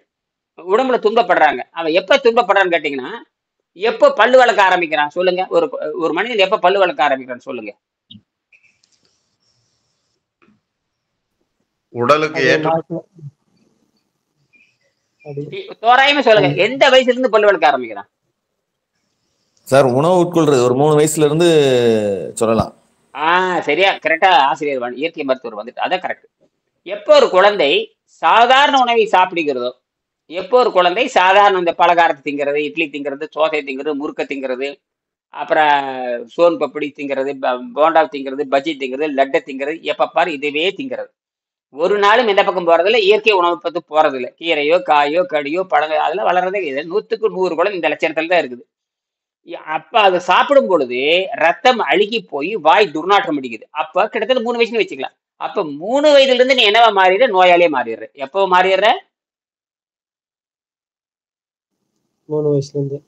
உடம்புல துன்பப்படுறாங்க. அவன் எப்ப துன்பப்படுறான்னு கேட்டீங்கன்னா, எப்போ பல்லு வளர்க்க ஆரம்பிக்கிறான் சொல்லுங்க. ஒரு மனிதன் எப்ப பல்லு வளர்க்க ஆரம்பிக்கிறான்னு சொல்லுங்க. உடலுக்கு தோராயமா சொல்லுங்க, எந்த வயசுல இருந்து பல்லு வளர்க்க ஆரம்பிக்கிறான் சார்? உணவு உட்கொள்றது ஒரு 3 வயசுல இருந்து சொல்லலாம். சரியா, கரெக்டா. ஆசிரியர் இயற்கை மருத்துவர் வந்துட்டு அதான் கரெக்ட். எப்போ ஒரு குழந்தை சாதாரண உணவை சாப்பிடுகிறதோ, எப்போ ஒரு குழந்தை சாதாரண இந்த பலகாரத்தை திங்கிறது, இட்லி திங்கிறது, சோசை திங்கிறது, முறுக்க திங்கிறது, அப்புறம் சோன் பப்படி திங்கிறது, போண்டா திங்கிறது, பஜ்ஜி திங்கிறது, லட்டை திங்கிறது, எப்ப பாரு இதுவே திங்கிறது. ஒரு நாளும் எந்த பக்கம் போறதில்ல, இயற்கை உணவு பத்தி போறதில்லை. கீரையோ காயோ கடியோ பழங்கள் அதெல்லாம் வளர்றதே இல்லை. 100க்கு 100 குழந்தை இந்த லட்சணத்துல தான் இருக்குது. அப்ப அதை சாப்பிடும் பொழுது ரத்தம் அழுகி போய் வாய் துர்நாற்றம் அடிக்குது. அப்ப கிட்டத்தட்ட 3 வயசுன்னு வச்சுக்கலாம். அப்ப 3 வயதுல இருந்து நீ என்னவா மாறிடுற? நோயாளியே மாறிடுற. எப்போ மாறிடுற? 3 வயசுல இருந்து.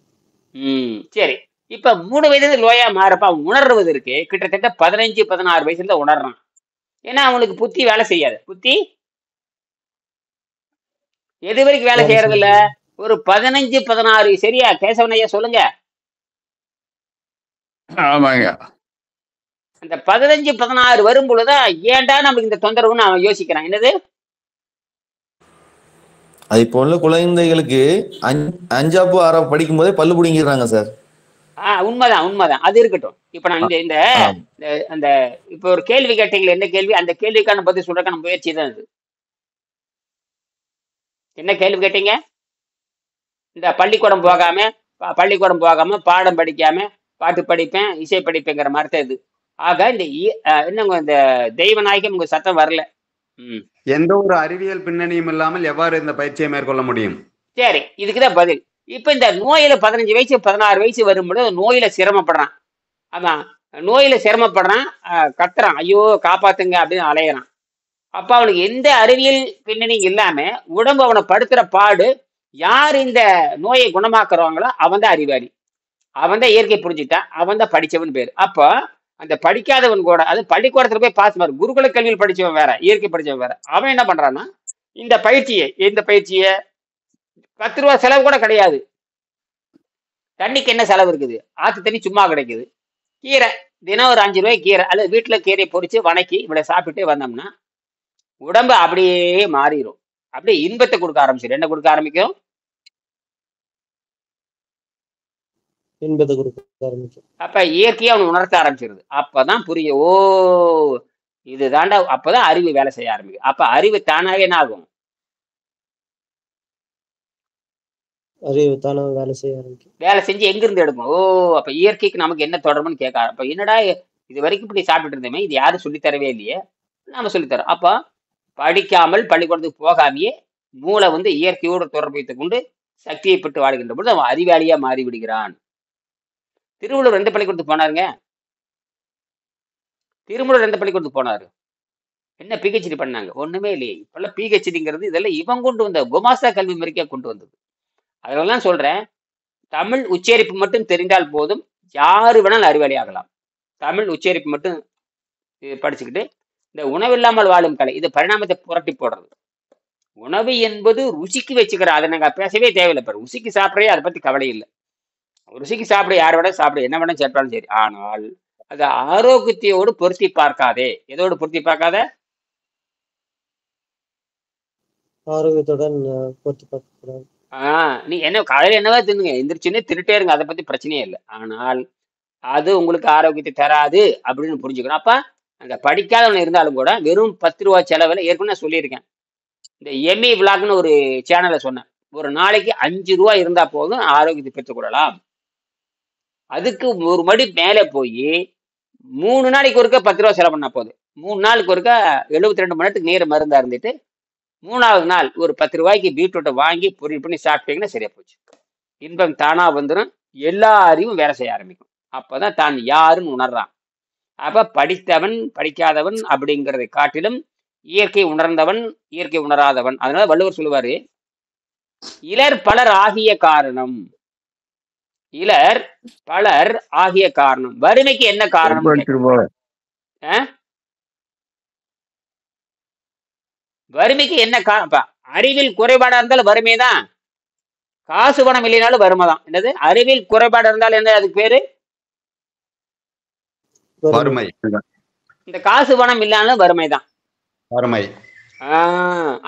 சரி. இப்ப 3 வயதுல இருந்து நோயா மாறப்ப அவன் உணர்வதற்கு கிட்டத்தட்ட 15-16 வயசுல தான் உணர்றான். ஏன்னா அவனுக்கு புத்தி வேலை செய்யாது. புத்தி எது வரைக்கும் வேலை செய்யறது இல்ல? ஒரு 15-16. சரியா கேசவன் ஐயா சொல்லுங்க. ஆமாங்க. அந்த 15-16 வரும் பொழுதுதான் ஏன்டா நமக்கு இந்த தொந்தரவுன்னு அவன் யோசிக்கிறான். என்னது? அது இப்போ உள்ள குழந்தைகளுக்கு 5ஆப்பு 6ஆப்பு படிக்கும் போதே பல்லு பிடிங்கிறாங்க சார். உண்மைதான். அது இருக்கட்டும். இப்ப நான் இந்த அந்த இப்ப ஒரு கேள்வி கேட்டீங்களா? என்ன கேள்வி? அந்த கேள்விக்கான பதில் சொல்றதுக்கான முயற்சி தான் இது. என்ன கேள்வி கேட்டீங்க? இந்த பள்ளிக்கூடம் போகாம பாடம் படிக்காம பாட்டு படிப்பேன், இசை படிப்பேங்கிற மாதிரி தான் இது. ஆக இந்த என்னங்க இந்த தெய்வ நாயகம் உங்க சத்தம் வரல. ம் எந்த ஒரு அறிவியல் பின்னணியும் இல்லாமல் எவ்வாறு இந்த பயிற்சியை மேற்கொள்ள முடியும்? சரி, இதுக்குதான் பதில். இப்ப இந்த நோயில 15 வயசு 16 வயசு வரும்போது நோயில சிரமப்படுறான். அதான் நோயில சிரமப்படுறான், கத்துறான், ஐயோ காப்பாத்துங்க அப்படின்னு அலையறான். அப்ப அவனுக்கு எந்த அறிவியல் பின்னணி இல்லாம உடம்பு அவனை படுத்துற பாடு, யார் இந்த நோயை குணமாக்குறாங்களோ அவன் தான் அறிவாளி, அவன் தான் இயற்கை புரிஞ்சுட்டான், அவன் தான் படிச்சவன் பேரு. அப்போ அந்த படிக்காதவன் கூட, அது பள்ளிக்கூடத்துல போய் பாஸ் மார்க், குருகுல கல்வியில் படிச்சவன் வேற, இயற்கை படிச்சவன் வேற, அவன் என்ன பண்றான்னா இந்த பயிற்சியை 10 ரூபா செலவு கூட கிடையாது. தண்ணிக்கு என்ன செலவு இருக்குது? ஆத்து தண்ணி சும்மா கிடைக்குது. கீரை தினம் ஒரு 5 ரூபாய் கீரை, அல்லது வீட்டுல கீரையை பொறிச்சு வணக்கி இவ்வளவு சாப்பிட்டே வந்தோம்னா உடம்பு அப்படியே மாறிடும். அப்படியே இன்பத்தை கொடுக்க ஆரம்பிச்சிடும். என்ன கொடுக்க ஆரம்பிக்கும்? இன்பத்தை கொடுக்க ஆரம்பிக்கும். அப்ப இயற்கையை அவன் உணர்த்த ஆரம்பிச்சிருது. அப்பதான் புரியும், ஓ இது தாண்டா. அப்பதான் அறிவு வேலை செய்ய ஆரம்பிக்கும். அப்ப அறிவு தானாவே என்ன ஆகும்? அறிவு தானாக வேலை செய்ய ஆரம்பிக்கும். வேலை செஞ்சு எங்கிருந்து எடுக்கும்? ஓ அப்ப இயற்கைக்கு நமக்கு என்ன தொடர்புன்னு கேட்க. அப்ப என்னடா இது வரைக்கும் இப்படி சாப்பிட்டுட்டு இருந்தோமே, இது யாரும் சொல்லித்தரவே இல்லையே, நாம சொல்லித்தரோம். அப்ப படிக்காமல் பள்ளிக்கூடத்துக்கு போகாமையே மூளை இயற்கையோடு தொடர்பு வைத்துக் கொண்டு சக்தியை பெற்று வாழ்கின்ற பொழுது அவன் அறிவாளியா மாறி விடுகிறான். திருவள்ளுவர் எந்த பள்ளிக்கூடத்துக்கு போனாருங்க? திருமூலர் எந்த பள்ளிக்கூடத்துக்கு போனாரு? என்ன பிஹெச்டி பண்ணாங்க? ஒண்ணுமே இல்லையே. இப்பெல்லாம் பிஹெச்டிங்கிறது இதெல்லாம் இவன் கொண்டு வந்த குமாஸ்தா கல்வி முறைக்கா கொண்டு வந்தது. அதெல்லாம் சொல்றேன், தமிழ் உச்சரிப்பு மட்டும் தெரிந்தால் போதும், யாரு வேணாலும் அறிவாளி ஆகலாம். தமிழ் உச்சரிப்பு மட்டும் படிச்சுக்கிட்டு இந்த உணவில்லாமல் வாழும் கலை, இது பரிணாமத்தை புரட்டி போடுறது. உணவு என்பது ருசிக்கு வச்சுக்கிற, அதை நாங்க பேசவே தேவையில்லை. இப்ப ருசிக்கு சாப்பிட்றே அதை பத்தி கவலை இல்லை. ருசிக்கு சாப்பிட யார் வேணா சாப்பிட, என்ன வேணா சாப்பிட்டாலும் சரி. ஆனால் அது ஆரோக்கியத்தையோடு பொருத்தி பார்க்காதே. எதோடு பொருத்தி பார்க்காத? ஆரோக்கியத்துடன் பொருத்தி பார்க்கக்கூடாது. நீ என்ன காலையில என்னவா தின்னுங்க, எந்திரிச்சுன்னே திருட்டே இருங்க, அதை பத்தி பிரச்சனையே இல்லை. ஆனால் அது உங்களுக்கு ஆரோக்கியத்தை தராது அப்படின்னு புரிஞ்சுக்கணும். அப்ப அந்த படிக்காதவன் இருந்தாலும் கூட வெறும் 10 ரூபா செலவில், ஏற்கனவே சொல்லியிருக்கேன், இந்த எம்இ விளாக்னு ஒரு சேனலை சொன்னேன், ஒரு நாளைக்கு 5 ரூபா இருந்தா போதும் ஆரோக்கியத்தை பெற்றுக்கொள்ளலாம். அதுக்கு ஒரு மடி மேலே போய் 3 நாளைக்கு ஒருக்கா 10 ரூபா செலவு பண்ணா போதும். 3 நாளுக்கு ஒருக்கா 72 மணி நேரத்துக்கு நீரை மருந்தா இருந்துட்டு 3ஆவது நாள் ஒரு 10 ரூபாய்க்கு பீட்ரூட்டை வாங்கி பொரியல் பண்ணி சாப்பிட்டீங்கன்னா சரியா போச்சு. இன்பம் தானா வந்துடும், எல்லா அறிவும் வேலை செய்ய ஆரம்பிக்கும். அப்பதான் தான் யாருன்னு உணர்றான். அப்ப படித்தவன் படிக்காதவன் அப்படிங்கிறதை காட்டிலும் இயற்கை உணர்ந்தவன் இயற்கை உணராதவன். அதனால வள்ளுவர் சொல்லுவாரு, இலர் பலர் ஆகிய காரணம். இலர் பலர் ஆகிய காரணம். வறுமைக்கு என்ன காரணம்? வறுமைக்கு என்ன காரணம்? அறிவில் குறைபாடா இருந்தாலும் வறுமை தான். காசு பணம் இல்லைனாலும் வறுமை தான். என்னது? அறிவில் குறைபாடு இருந்தாலும் என்ன அதுக்கு பேரு? வறுமை. இந்த காசு பணம் இல்லாலும் வறுமை தான். வறுமை.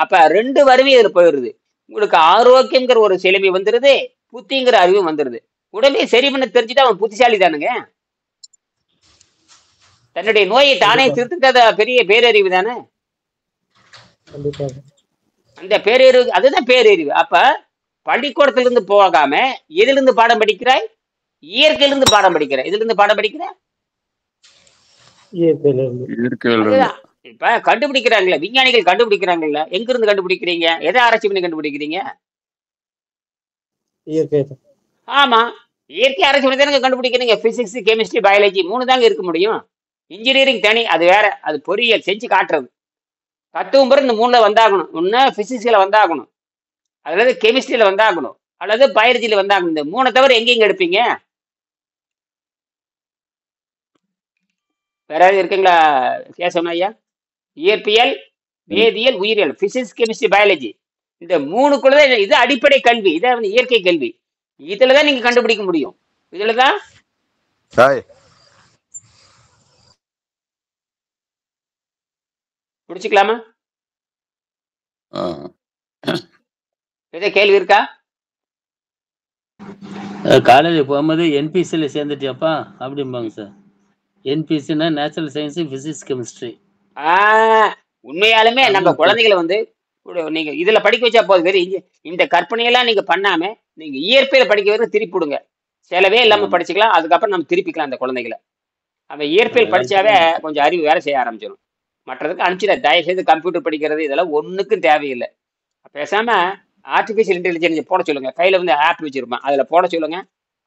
அப்ப 2 வறுமை இதுல போயிடுது. உங்களுக்கு ஆரோக்கியங்கிற ஒரு செழுமை வந்துருது, புத்திங்கிற அறிவு வந்துருது. உடனே சரி பண்ண தெரிஞ்சுட்டு அவன் புத்திசாலி தானுங்க. தன்னுடைய நோயை தானே திருத்துட்டத பெரிய பேரறிவு தானே. அந்த பேரறிவு, அதுதான் பேரறிவு. அப்ப பள்ளிக்கூடத்திலிருந்து போகாம எதுல இருந்து பாடம் படிக்கிறாய்? இயற்கையிலிருந்து பாடம் படிக்கிறாய். இதுல இருந்து பாடம் படிக்கிற? அதுதான். இப்ப கண்டுபிடிக்கிறாங்களே விஞ்ஞானிகள், கண்டுபிடிக்கிறாங்கல்ல, எங்க இருந்து கண்டுபிடிக்கிறீங்க? எதை ஆராய்ச்சி பண்ணி கண்டுபிடிக்கிறீங்க? இயற்கை. ஆமா, இயற்கை ஆராய்ச்சி பண்ணி தானே கண்டுபிடிக்கிறீங்க. பிசிக்ஸ், கெமிஸ்ட்ரி, பயாலஜி 3 தாங்க இருக்க முடியும். இன்ஜினியரிங் தனி, அது வேற, அது பொறியியல் செஞ்சு காட்டுறது. தத்துவம் பிறகு இந்த 3ல வந்தாகணும். ஒன்னு பிசிக்ஸ்ல வந்தாகணும், அல்லது கெமிஸ்ட்ரியில வந்தாகணும், அல்லது பயாலஜியில வந்தாகணும். இந்த 3 தவிர எங்க எடுப்பீங்க? வேற யாராவது இருக்குங்களா கேசவன் ஐயா? இயற்பியல், வேதியியல், உயிரியல், பிசிக்ஸ், கெமிஸ்ட்ரி, பயாலஜி, இந்த 3க்குள்ளதான் இது அடிப்படை கல்வி. இதை இயற்கை கல்வி. இதுலதான் நீங்க கண்டுபிடிக்க முடியும். இதுலதான் முடிச்சுக்கலாமா? ஏதோ கேள்வி இருக்கா? காலேஜ் போகும்போது என்பிசியில் சேர்ந்துட்டியாப்பா அப்படிம்பாங்க சார். என்பிசின்னா நேச்சுரல் சயின்ஸ், பிசிக்ஸ், கெமிஸ்ட்ரி. உண்மையாலுமே நம்ம குழந்தைகளை நீங்க இதுல படிக்க வச்சா போதும். வேறு இந்த கற்பனையெல்லாம் நீங்க பண்ணாம நீங்க இயற்கையில படிக்க வரைக்கும் திருப்பி விடுங்க. செலவே இல்லாம படிச்சுக்கலாம். அதுக்கப்புறம் நம்ம திருப்பிக்கலாம் அந்த குழந்தைகளை. அவன் இயற்பியல் படிச்சாவே கொஞ்சம் அறிவு வேலை செய்ய ஆரம்பிச்சிடும். மற்றதுக்கு அனுப்பிச்சிட. தயவு செய்து கம்ப்யூட்டர் படிக்கிறது இதெல்லாம் ஒண்ணுக்கும் தேவையில்லை. பேசாம ஆர்டிபிஷியல் இன்டெலிஜென்ஸ் போட சொல்லுங்க. கையில வந்து ஆப் வச்சிருப்பான், அதுல போட சொல்லுங்க.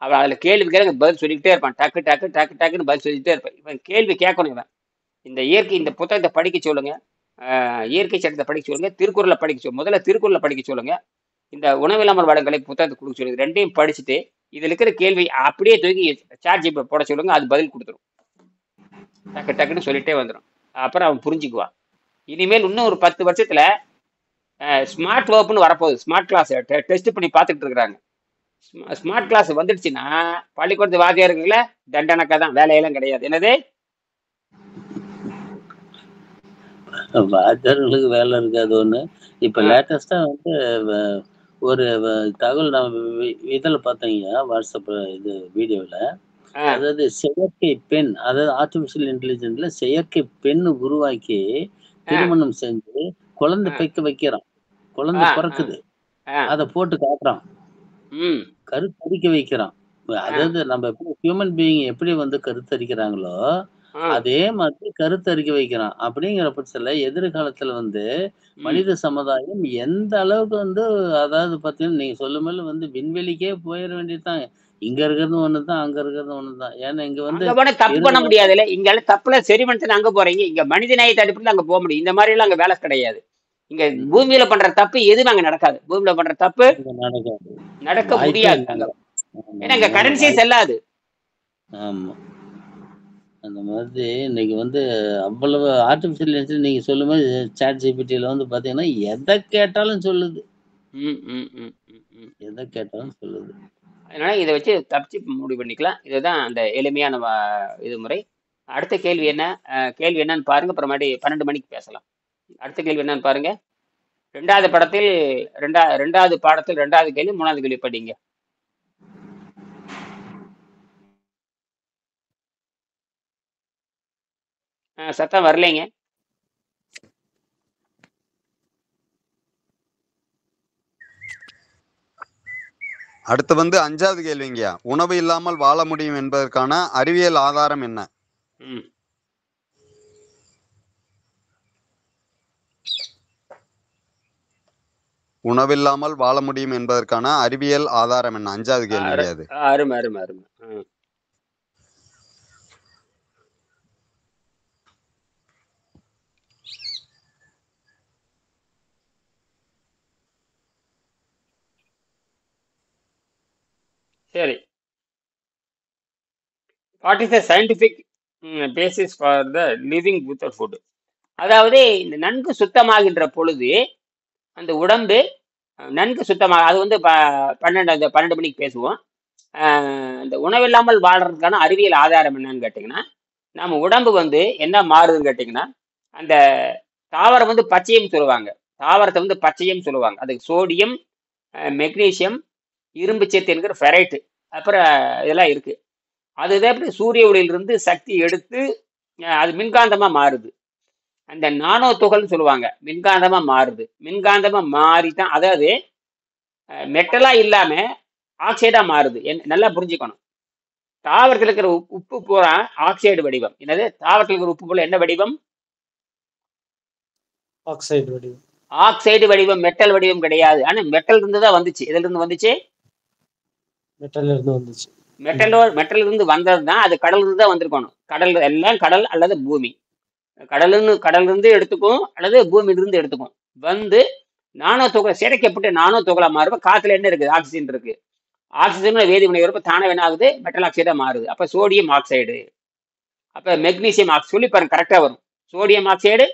அவன் அதுல கேள்வி கேட்க பதில் சொல்லிக்கிட்டே இருப்பான். டக்கு டக்கு டக்கு டக்குன்னு பதில் சொல்லிக்கிட்டே இருப்பான். இவன் கேள்வி கேட்கணும். இவன் இந்த இயற்கை இந்த புத்தகத்தை படிக்க சொல்லுங்க. இயற்கை சட்டத்தை படிக்க சொல்லுங்க. திருக்குறளை படிக்க சொல்லுங்க. முதல்ல திருக்குறளை படிக்க சொல்லுங்க. இந்த உணவில்லாமல் வளங்களை புத்தகத்தை கொடுக்க சொல்லுங்க. ரெண்டையும் படிச்சுட்டு இதுல இருக்கிற கேள்வி அப்படியே தூக்கி சார்ஜ் போட சொல்லுங்க. அது பதில் கொடுத்துரும். டக்கு டக்குன்னு சொல்லிட்டே வந்துடும். அப்புறம் அவன் புரிஞ்சுக்குவான். இனிமேல் இன்னும் ஒரு 10 வருஷத்துல ஸ்மார்ட் ஒர்க்னு வரப்போகுது. ஸ்மார்ட் கிளாஸ் டெஸ்ட் பண்ணி பார்த்துட்டு இருக்கிறாங்க. ஸ்மார்ட் கிளாஸ் வந்துடுச்சுன்னா பள்ளிக்கூடத்து வாத்தியாருங்கள தண்டனக்கா தான், வேலையெல்லாம் கிடையாது. என்னது வாத்தியார்களுக்கு வேலை இருக்காது ஒண்ணு. இப்ப லேட்டஸ்டா வந்து ஒரு தகவல் நான் இதுல பார்த்தேங்க, வாட்ஸ்அப் இது வீடியோல. அதாவது செயற்கை பெண், அதாவது ஆர்டிபிஷியல் இன்டெலிஜென்ஸ்ல செயற்கை பெண் உருவாக்கி திருமணம் செஞ்சு குழந்தை பெக்க வைக்கிறான். குழந்தை பிறக்குது, அதை போட்டு காட்டுறான், கருத்தரிக்க வைக்கிறான். அதாவது நம்ம எப்படி ஹியூமன் பீயிங் எப்படி வந்து கருத்தரிக்கிறாங்களோ அதே மாதிரி கருத்தரிக்க வைக்கிறான். அப்படிங்கிற பட்சத்துல எதிர்காலத்துல வந்து மனித சமுதாயம் எந்த அளவுக்கு வந்து, அதாவது பாத்தீங்கன்னா நீங்க சொல்லும்போது வந்து விண்வெளிக்கே போயிட வேண்டியதுதான். இங்க இருக்கிறது ஒண்ணுதான், அங்க இருக்கிறது ஒண்ணுதான். ஏன்னா இங்க வந்து தப்பு பண்ண முடியாதுல்ல. இங்க தப்புல சரி பண்ணிட்டு அங்க போறீங்க. இங்க மனித நேயத்தை அடிப்படையில் அங்க போக முடியும். இந்த மாதிரி எல்லாம் அங்க வேலை கிடையாது. இங்க பூமியில பண்ற தப்பு எதுவும் அங்க நடக்காது. பூமியில பண்ற தப்பு நடக்க முடியாது. ஏன்னா இங்க கரன்சியே செல்லாது. ஆமா, அந்த மாதிரி இன்னைக்கு வந்து அவ்வளவு ஆர்டிபிஷியல் இன்டெலிஜென்ஸ் நீங்க சொல்லும்போது சாட் ஜிபிடில வந்து பாத்தீங்கன்னா எதை கேட்டாலும் சொல்லுது. எதை கேட்டாலும் சொல்லுது. அதனால இதை வச்சு தப்பிச்சு முடிவு பண்ணிக்கலாம். இதுதான் அந்த எளிமையான இது முறை. அடுத்த கேள்வி என்ன? கேள்வி என்னன்னு பாருங்க. அப்புறமாட்டி 12 மணிக்கு பேசலாம். அடுத்த கேள்வி என்னன்னு பாருங்க. ரெண்டாவது பாடத்தில் 2வது கேள்வி, 3வது கேள்வி படிங்க. சத்தம் வரலைங்க. அடுத்து வந்து 5வது கேள்விங்கய்யா. உணவு இல்லாமல் வாழ முடியும் என்பதற்கான அறிவியல் ஆதாரம் என்ன? உணவில்லாமல் வாழ முடியும் என்பதற்கான அறிவியல் ஆதாரம் என்ன? 5வது கேள்வி அது. அருமை அருமை அருமை. சரி. What is the scientific basis for the living without food? அதாவது இந்த நன்கு சுத்தமாகின்ற பொழுது அந்த உடம்பு நன்கு சுத்தமாக, அது வந்து 12 மணிக்கு பேசுவோம். இந்த உணவில்லாமல் வாழ்றதுக்கான அறிவியல் ஆதாரம் என்னன்னு கேட்டிங்கன்னா, நம்ம உடம்பு வந்து என்ன மாறுதுன்னு கேட்டிங்கன்னா, அந்த தாவரம் வந்து பச்சையம் சொல்லுவாங்க. தாவரத்தை வந்து பச்சையம் சொல்லுவாங்க. அதுக்கு சோடியம், மெக்னீசியம், இரும்பு சத்து என்கிற ஃபெரைட்டு, அப்புறம் இதெல்லாம் இருக்கு. அதுதான் எப்படி சூரிய ஒளியிலிருந்து சக்தி எடுத்து அது மின்காந்தமா மாறுது. அந்த நானோ துகள்னு சொல்லுவாங்க, மின்காந்தமா மாறுது. மின்காந்தமா மாறித்தான், அதாவது மெட்டலா இல்லாம ஆக்சைடா மாறுது. நல்லா புரிஞ்சுக்கணும். தாவரத்தில் இருக்கிற உப்பு பூரா ஆக்சைடு வடிவம். என்னது? தாவரத்தில் இருக்கிற உப்பு போல என்ன வடிவம்? ஆக்சைடு வடிவம். ஆக்சைடு வடிவம், மெட்டல் வடிவம் கிடையாது. ஆனா மெட்டல் இருந்து தான் வந்துச்சு. எதுல இருந்து வந்துச்சு? மெட்டல் இருந்து வந்துச்சு. மெட்டல் இருந்து வந்தது தான். அது கடல் இருந்து தான் வந்திருக்கணும். கடல் எல்லாம் கடல் அல்லது பூமி. கடல் இருந்து எடுத்துக்கும் அல்லது பூமியிலிருந்து எடுத்துக்கும். வந்து நானோ துகளை சிதைக்கப்பட்டு நானோ துகளா மாறும். காத்துல என்ன இருக்குது? ஆக்சிஜன் இருக்கு. ஆக்சிஜன் வேதிவினை வரப்ப தானே என்ன ஆகுது? மெட்டல் ஆக்சைடா மாறுது. அப்ப சோடியம் ஆக்சைடு, அப்ப மெக்னீசியம் ஆக்சைடு சொல்லி பாருங்க, கரெக்டா வரும். Sodium oxide,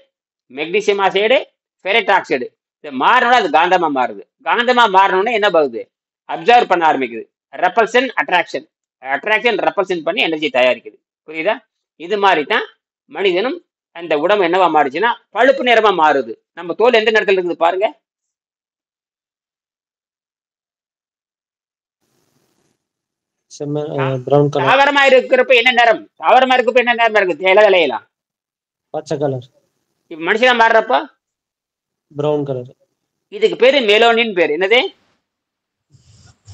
magnesium oxide, ferret oxide. இது மாறணும்னா அது காந்தமா மாறுது. காந்தமா மாறணும்னா என்ன ஆகுது? அப்சர்வ் பண்ண ஆரம்பிக்குது. ரெப்பல்சன், அட்ராக்ஷன், அட்ராக்ஷன் ரெப்பல்சன் பண்ணி எனர்ஜி தயாரிக்குது. புரியுதா? இது மாதிரி தான் மனிதனும் அந்த உடம்பு என்னவா மாறுச்சுன்னா பழுப்பு நிறமா மாறுது. நம்ம தோல் எந்த நேரத்துல இருக்குது பாருங்க. தாவரமா இருக்கிறப்ப என்ன நேரம்? தாவரமா இருக்கப்ப என்ன நேரமா இருக்கு? இலையெல்லாம் பச்சை கலர். இப்ப மனுஷனா மாறுறப்ப பிரவுன் கலர். இதுக்கு பேரு மெலோனின் பேரு. என்னது?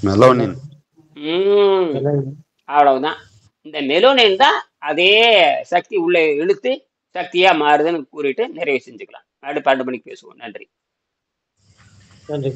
மெலோனின். அவ்வளவுதான். இந்த மெலோனின் தான் அதே சக்தி உள்ள இழுத்து சக்தியா மாறுதுன்னு கூறிட்டு நிறைவு செஞ்சுக்கலாம். அடுத்த 12 மணிக்கு பேசுவோம். நன்றி. நன்றி.